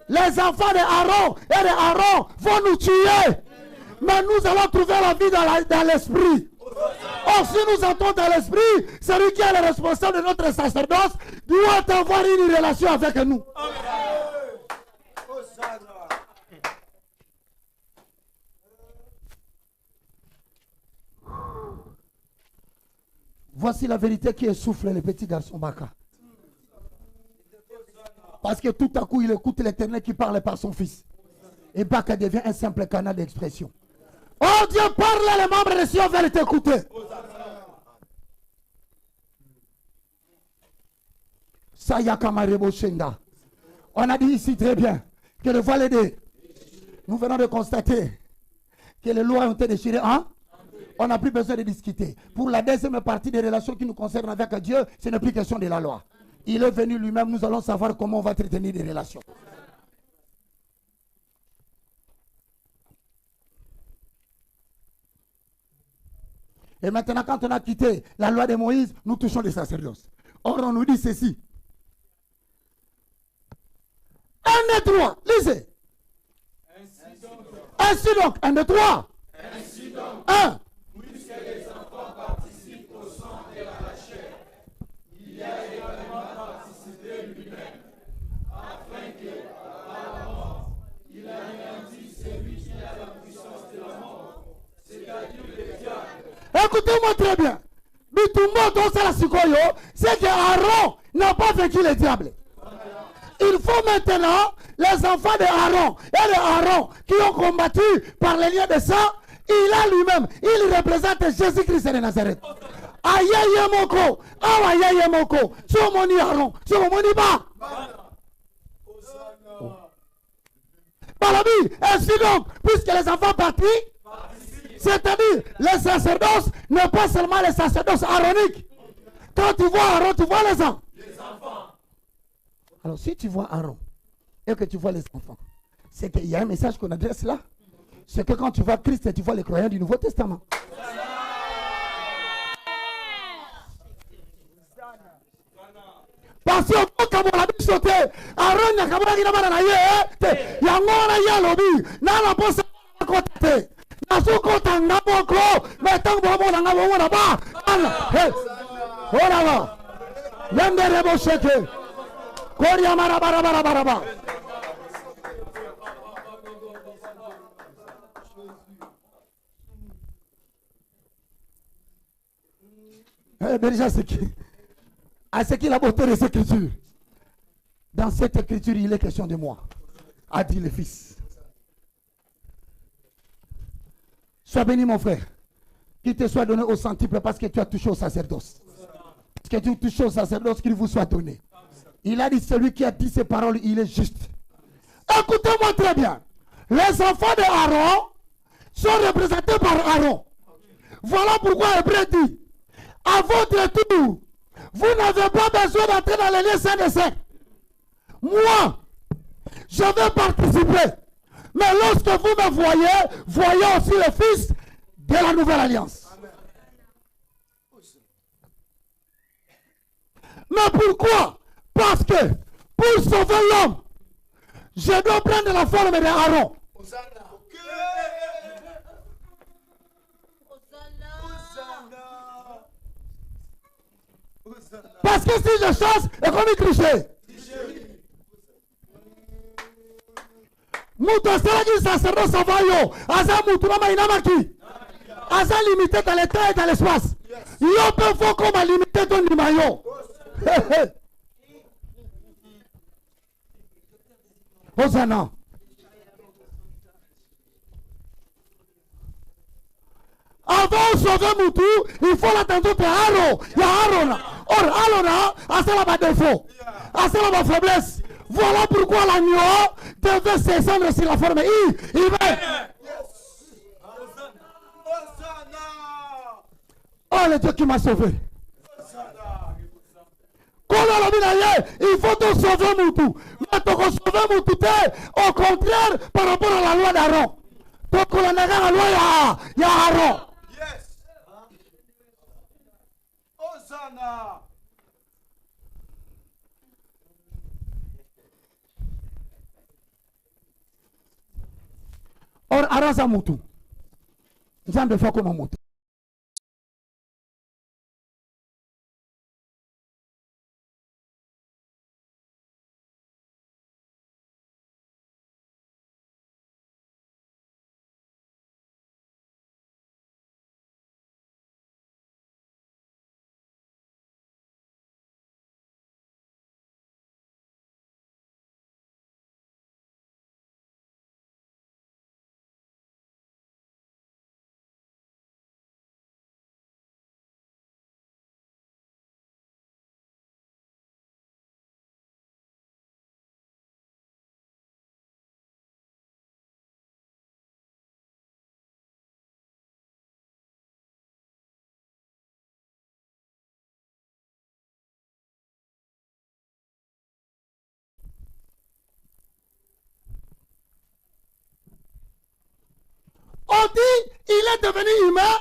les enfants d'Aaron et d'Aaron vont nous tuer. Mais nous allons trouver la vie dans l'esprit. Or, si nous entrons dans l'esprit, celui qui est le responsable de notre sacerdoce doit avoir une relation avec nous. Voici la vérité qui essouffle le petit garçon Baka. Parce que tout à coup, il écoute l'Éternel qui parle par son fils. Et Baka devient un simple canal d'expression. Oh Dieu, parle, les membres de Sion veulent t'écouter. On a dit ici très bien que le voile est. Nous venons de constater que les lois ont été déchirées. Hein? On n'a plus besoin de discuter. Pour la deuxième partie des relations qui nous concernent avec Dieu, ce n'est plus question de la loi. Il est venu lui-même, nous allons savoir comment on va entretenir des relations. Et maintenant, quand on a quitté la loi de Moïse, nous touchons les sacerdoces. Or, on nous dit ceci. 1, 2, 3, lisez. Ainsi donc, 1, 2, 3. 1. Puisque les enfants participent au sang et à la chair, il y a également participé lui-même, afin que, par la mort, il anéantisse celui qui a la puissance de la mort, c'est-à-dire le diable. Écoutez-moi très bien. C'est que Aaron n'a pas vaincu le diable. Il faut maintenant les enfants de Aaron et de Aaron qui ont combattu par les liens de sang. Il a lui-même, il représente Jésus-Christ de Nazareth. Ayaye moko, awayaye moko, somoni Aaron, somoni ba. Balabi, ainsi donc, puisque les enfants partis, c'est-à-dire les sacerdoces, n'est pas seulement les sacerdoces aaroniques. Quand tu vois Aaron, tu vois les enfants. Alors si tu vois Aaron et que tu vois les enfants, c'est qu'il y a un message qu'on adresse là. C'est que quand tu vois Christ, tu vois les croyants du Nouveau Testament. Parce que quand on a dit sauter, Aaron n'a pas dit que il y a un lobby, n'a pas ça à côté. N'a pas côté n'a pas quoi, mais tant que bon n'a pas bon là-bas. Oh là là, yande rebo cheke, koria marabara. Déjà, c'est qui la beauté de cette écriture. Dans cette écriture, il est question de moi, a dit le Fils. Sois béni, mon frère. Qu'il te soit donné au centuple parce que tu as touché au sacerdoce. Parce que tu as touché au sacerdoce, qu'il vous soit donné. Il a dit, celui qui a dit ces paroles, il est juste. Écoutez-moi très bien. Les enfants de Aaron sont représentés par Aaron. Voilà pourquoi Hébreu dit, à votre tour, vous n'avez pas besoin d'entrer dans les lieux saints des saints. Moi, je vais participer. Mais lorsque vous me voyez, voyez aussi le Fils de la nouvelle alliance. Mais pourquoi? Parce que pour sauver l'homme, je dois prendre la forme de Aaron. Parce que si je chasse, et comme il trichait. Mouto Salagi sacerdoce Savayo, Aza Moutourama Inamaki, Aza limité dans le temps et dans l'espace. Yo peut faut comme limité ton limayo. Hosanna. Avant de sauver Moutou, il faut l'attendre pour Aaron. Il y a Aaron là. Or, Aaron là, c'est là-bas défaut. C'est là-bas faiblesse. Voilà pourquoi l'agneau devait s'étendre sur la forme I. Il va. Oh, le Dieu qui m'a sauvé. Il faut te sauver Moutou. Mais tu sauver Moutou, au contraire, par rapport à la loi d'Aaron. Donc, la loi, il y a Aaron. Or, arasa mutu. Nzambe fa comme mutu. On dit il est devenu humain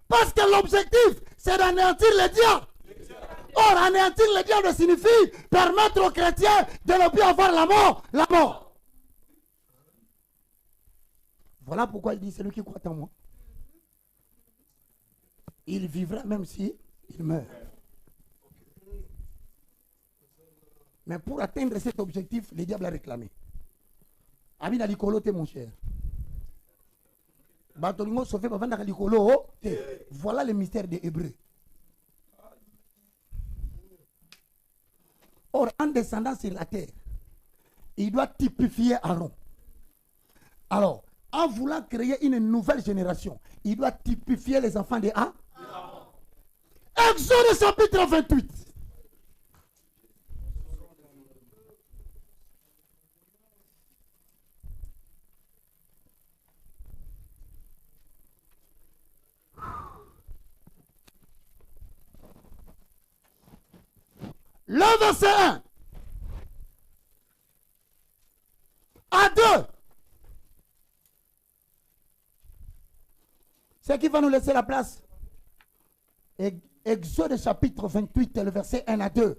parce que l'objectif c'est d'anéantir les diables. Or, anéantir les diables signifie permettre aux chrétiens de ne plus avoir la mort. La mort. Voilà pourquoi il dit celui qui croit en moi, il vivra même si il meurt. Mais pour atteindre cet objectif, le diable a réclamé. Amina Likolo, mon cher. Voilà le mystère des Hébreux. Or, en descendant sur la terre, il doit typifier Aaron. Alors, en voulant créer une nouvelle génération, il doit typifier les enfants de Aaron. Exode chapitre 28. Le verset 1 à 2. Ce qui va nous laisser la place. Exode chapitre 28, le verset 1 à 2.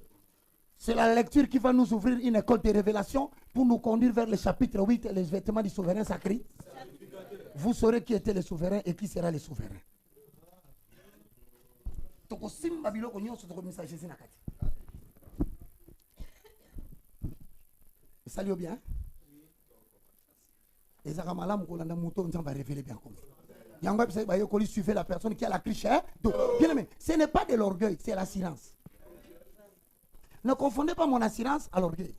C'est la lecture qui va nous ouvrir une école de révélation pour nous conduire vers le chapitre 8, les vêtements du souverain sacré. Vous saurez qui était le souverain et qui sera le souverain. Salut bien. Et ça va révéler bien comme ça. Il suivait la personne qui a la cliché. Bien aimé, ce n'est pas de l'orgueil, c'est l'assurance. Ne confondez pas mon assurance à l'orgueil.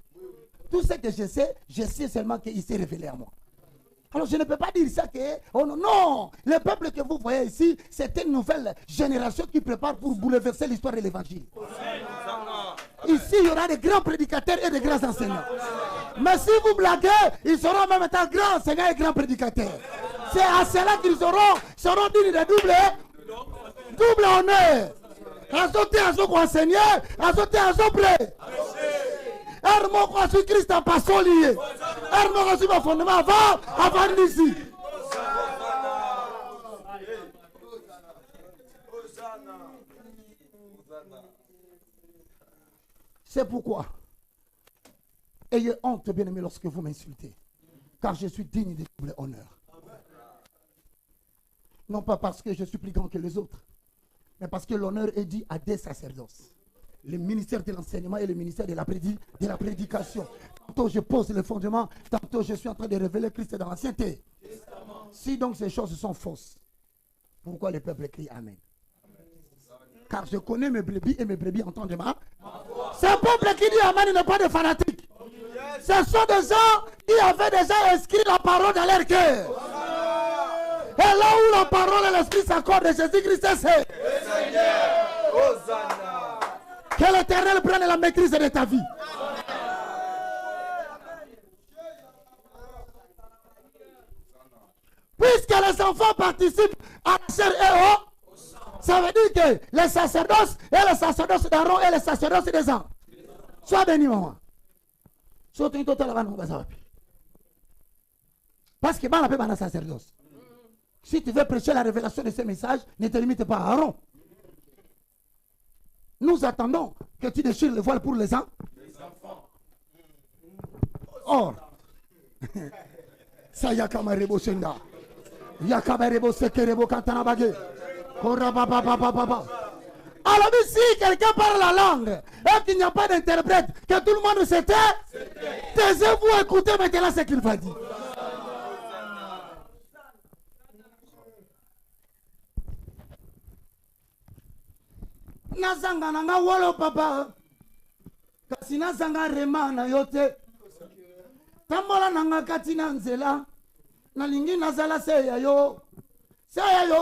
Tout ce que je sais seulement qu'il s'est révélé à moi. Alors je ne peux pas dire ça que... Oh non, non. Le peuple que vous voyez ici, c'est une nouvelle génération qui prépare pour bouleverser l'histoire de l'évangile. Ici, il y aura des grands prédicateurs et des grands enseignants. Mais si vous blaguez, ils seront même étant grands enseignants et grands prédicateurs. C'est à cela qu'ils seront dignes de double honneur. Azote azoko enseigner, azote azopré. Hermoko asu Christ a pas solié. Hermoko asu ma fondement avant d'ici. C'est pourquoi ayez honte, bien-aimés, lorsque vous m'insultez, car je suis digne de double honneur. Non pas parce que je suis plus grand que les autres, mais parce que l'honneur est dit à des sacerdoces. Le ministère de l'enseignement et le ministère de la prédication. Tantôt je pose le fondement, tantôt je suis en train de révéler Christ dans l'ancienneté. Si donc ces choses sont fausses, pourquoi le peuple crie Amen? Car je connais mes brebis et mes brebis entendent ma voix. Ce peuple qui dit Amen n'est pas des fanatiques. Ce sont des gens qui avaient déjà inscrit la parole dans leur cœur. Et là où la parole et l'esprit s'accordent, Jésus-Christ c'est. Que l'Éternel prenne la maîtrise de ta vie. Puisque les enfants participent à la chair et eau, ça veut dire que les sacerdoces et les sacerdoces d'Aaron et les sacerdoces des anges. Sois béni, maman. Parce que dans la sacerdoce. Si tu veux prêcher la révélation de ce message, ne te limite pas à Aaron. Nous attendons que tu déchires le voile pour les enfants. Or, ça yakamarebo senda. Yakamarebo sekerebo kantanabage. Korabababababa. Alors si quelqu'un parle la langue et qu'il n'y a pas d'interprète, que tout le monde se tait, taisez-vous, écoutez maintenant ce qu'il va dire. Nazanga nanga wolo papa kasi nazanga rema na yote tambola nanga katina nzela nalingi nazala seya yo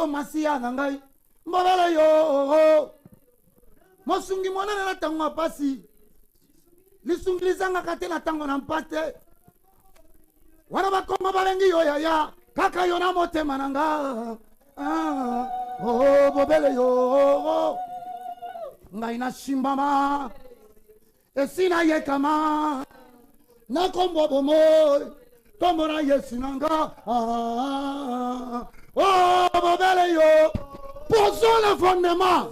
masiya nangai mbobala yo mosungi monene na tango pasi lisungi lizanga kate na tango na mpate wana bakongo balengi yo yaya kaka yo na motema nanga bobele yo ngai na shimbama esina yekama na kombo bomoy kombo na yesu nanga bobele yo posons le fondement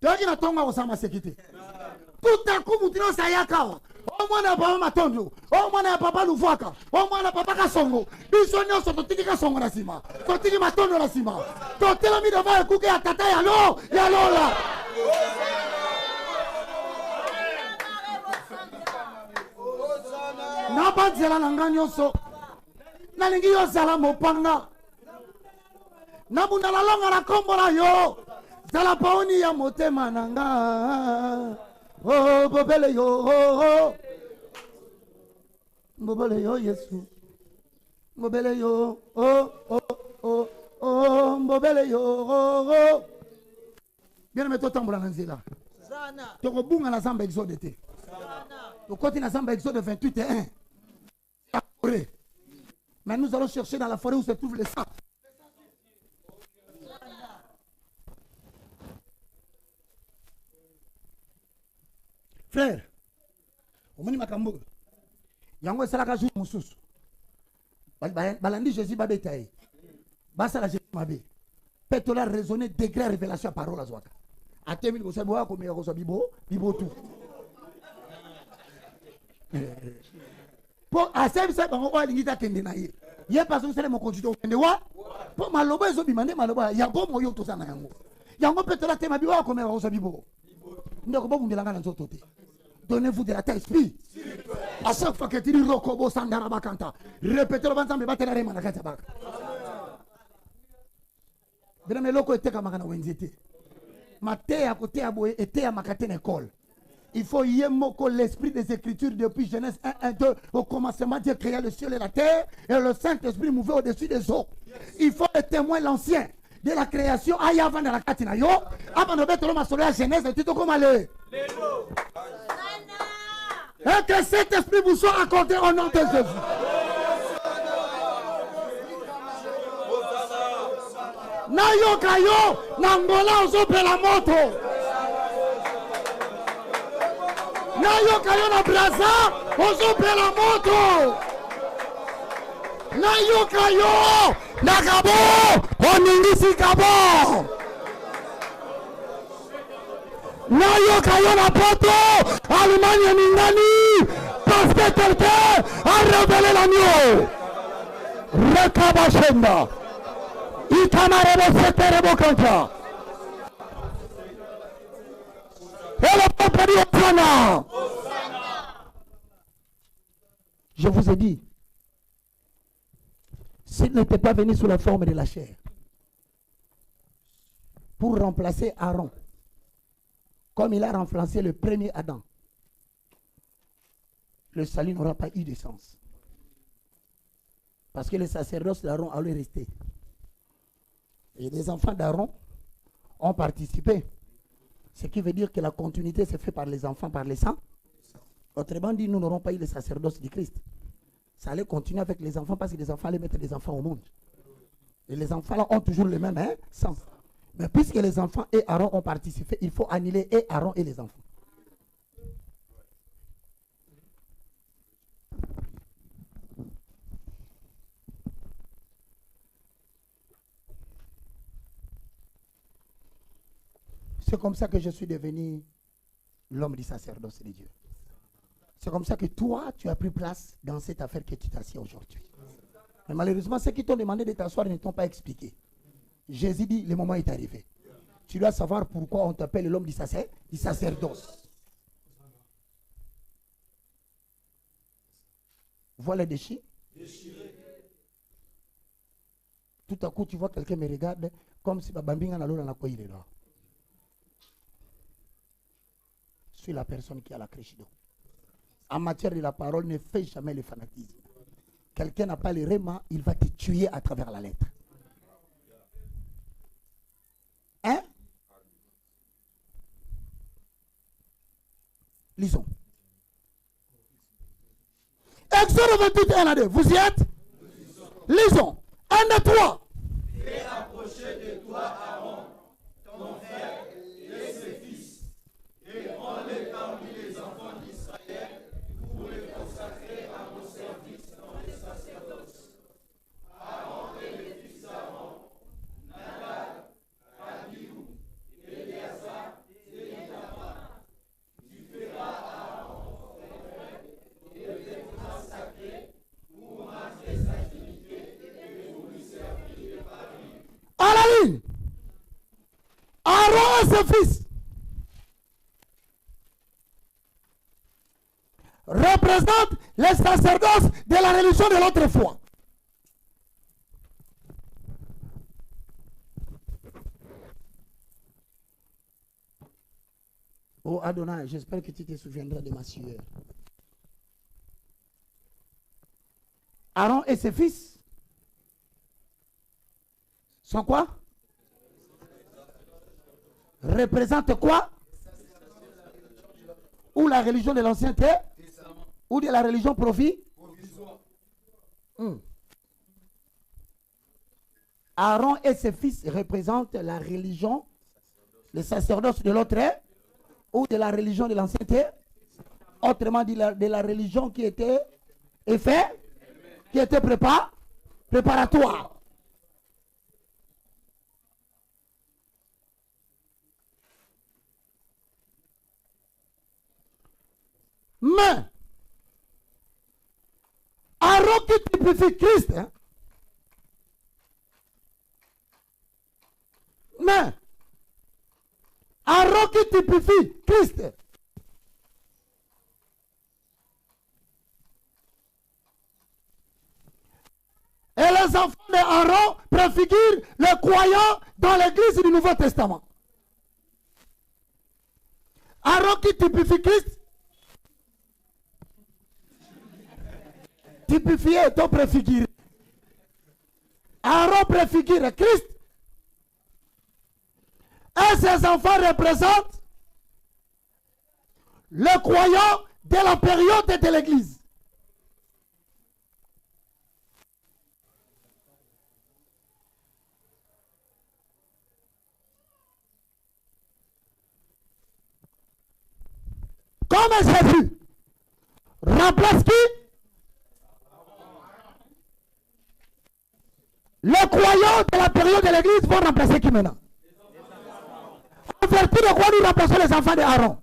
toki na tonga kosama sekite tout à coup mutino sayakawa omwana papa matondo omwana papa luvaka omwana papa kasongo biso nyonso totiki kasongo na sima totiki matondo na sima totelami devant ekuke ya tata ya lola na banzela na nga nyonso nalingi yozala mopanga nabunda lalonga na kombo na yo zala paoni ya motema na nga bobele yo mbobele yo yesu mbobele yo mbobele yo bien aimé totambola na nzela tokobunga na zamba exode te tokoti na zamba exode 28 et 1 mais nous allons chercher dans la forêt où se trouve le sang. Frère, omoni makambo yango esalaka jour mosusu balandi Jésus babeta ye basala Jésus mabe mpe tola raisonner degré révélation ya parole azwaka atemi liboso boya komeka kozwa bibo tu mpo asebisa bango oyo alingi takende na ye ye paso osala mokonzi to okende wa mpo maloba ezobima nde maloba yango moyo toza na yango mpe tola tema bibo oyo komeka kozwa bibo ndeko bobundelanga na nzoto te. Donnez-vous de la tête, esprit. À chaque fois que tu dis Rokobo Sandara Bakanta, répétez le bantam, battez la remana Katabak. Bien, mais loko était comme un wenzité. Ma terre à côté à Boé était à ma catène école. Il faut y moko l'esprit des Écritures depuis Genèse 1-1-2. Au commencement, Dieu créa le ciel et la terre, et le Saint-Esprit mouvait au-dessus des eaux. Il faut le témoin l'ancien de la création. Aïe avant de la katina yo. Avant de mettre l'homme à la Genèse, tu te comme aller. Et que cet esprit vous soit accordé au nom de Jésus. Nayo kayo, nangola ozope la moto. Nayo kayo na braza, ozope la moto. Nayo kayo, na kabo, oningisi kabo. Nayo kayo na poto, Allemagne Ningani, parce que quelqu'un a révélé l'agneau. Rekabashenda, Itamarebo Seterebo Kanta. Et le peuple dit Hosanna. Je vous ai dit, s'il n'était pas venu sous la forme de la chair, pour remplacer Aaron, comme il a remplacé le premier Adam, le salut n'aura pas eu de sens. Parce que le sacerdoce d'Aaron allait rester. Et les enfants d'Aaron ont participé. Ce qui veut dire que la continuité s'est faite par les enfants, par les sangs. Autrement dit, nous n'aurons pas eu le sacerdoce du Christ. Ça allait continuer avec les enfants parce que les enfants allaient mettre des enfants au monde. Et les enfants là ont toujours le même sang. Mais puisque les enfants et Aaron ont participé, il faut annuler et Aaron et les enfants. C'est comme ça que je suis devenu l'homme du sacerdoce de Dieu. C'est comme ça que toi, tu as pris place dans cette affaire que tu t'assieds aujourd'hui. Mais malheureusement, ceux qui t'ont demandé de t'asseoir ne t'ont pas expliqué. Jésus dit, le moment est arrivé. Tu dois savoir pourquoi on t'appelle l'homme du sacerdoce. Voilà les déchirés. Tout à coup, tu vois quelqu'un me regarde comme si Babambinga n'a l'eau quoi il est là. Je suis la personne qui a la crèche d'eau. En matière de la parole, ne fais jamais le fanatisme. Quelqu'un n'a pas le réma, il va te tuer à travers la lettre. Hein? Lisons. Exode 28, 1 à 2. Vous y êtes? Lisons. 1 à 3. Fais approcher de toi Aaron, ton frère et ses fils, et prends-les parmi les enfants d'Israël pour les consacrer à mon service dans les sacerdoces. Aaron et les fils d'Aaron, Nadab, Abihu, Éléazar et Ithamar. Tu feras Aaron ton frère et les consacrer pour marquer sa dignité et pour lui servir de paris. À la ligne. Aaron et ses fils représentent les sacerdoces de la religion de l'autre foi. Oh Adonai, j'espère que tu te souviendras de ma sueur. Aaron et ses fils sont quoi? Représentent quoi? Ou la religion de l'ancienneté? Ou de la religion provisoire? Aaron et ses fils représentent la religion, le sacerdoce de l'autre, ou de la religion de l'ancienneté, autrement dit de la religion qui était qui était préparatoire. Mais Aaron qui typifie Christ, hein? Mais Aaron qui typifie Christ, et les enfants d'Aaron préfigurent les croyants dans l'église du Nouveau Testament. Aaron qui typifie Christ, typifié et préfiguré. Aaron préfigure Christ, et ses enfants représentent les croyants de la période de l'église. Comme Jésus remplace qui? Les croyants de la période de l'église vont remplacer qui maintenant? En vertu de quoi nous remplaçons les enfants d'Aaron?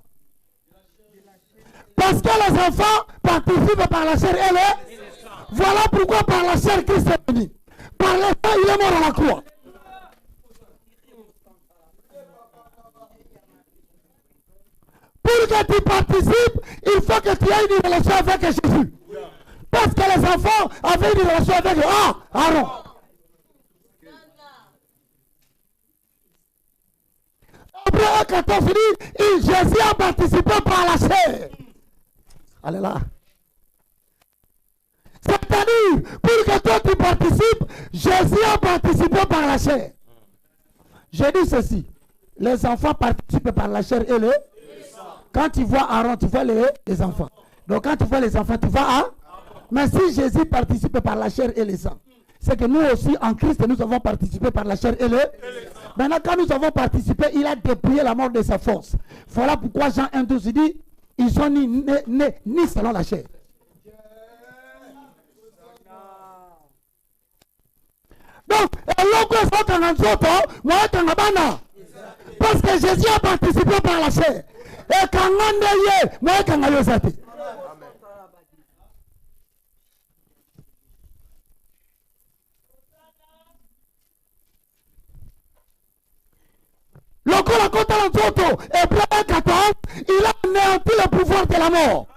Parce que les enfants participent par la chair et le... Voilà pourquoi par la chair Christ est venu. Par le sang il est mort à la croix. Pour que tu participes, il faut que tu aies une relation avec Jésus. Parce que les enfants avaient une relation avec Aaron. Après 14 dit, Jésus a participé par la chair. Allez là. C'est-à-dire, pour que toi tu participes, Jésus a participé par la chair. Je dis ceci, les enfants participent par la chair et le... Quand tu vois Aaron, tu vois les enfants. Donc quand tu vois les enfants, tu vois Aaron. Mais si Jésus participe par la chair et le sang, c'est que nous aussi, en Christ, nous avons participé par la chair et le... Maintenant, quand nous avons participé, il a dépouillé la mort de sa force. Voilà pourquoi Jean 1,12 dit, ils sont ni selon la chair. Donc, Parce que Jésus a participé par la chair. Et quand on est moi quand on est le corps contre l'autre, Hébreu 14, il a anéanti le pouvoir de la mort.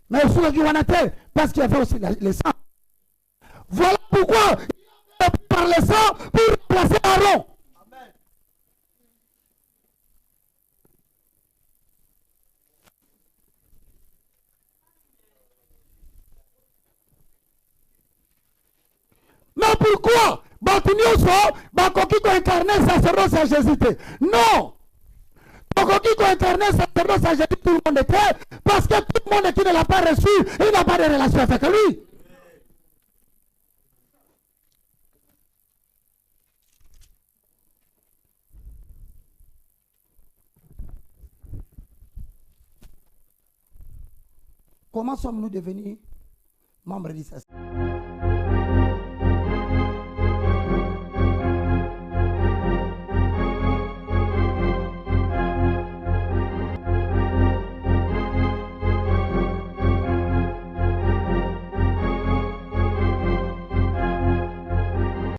Mais il faut qu'il y en ait, parce qu'il y avait aussi le sang. Voilà pourquoi il a par le sang pour remplacer Aaron. Mais pourquoi Bakoki ko incarné sacerdoce à Jésus? Non. Bakoki ko incarné sacerdoce à Jésus, tout le monde était, parce que tout le monde qui ne l'a pas reçu, il n'a pas de relation avec lui. Comment sommes-nous devenus membres d'Israël?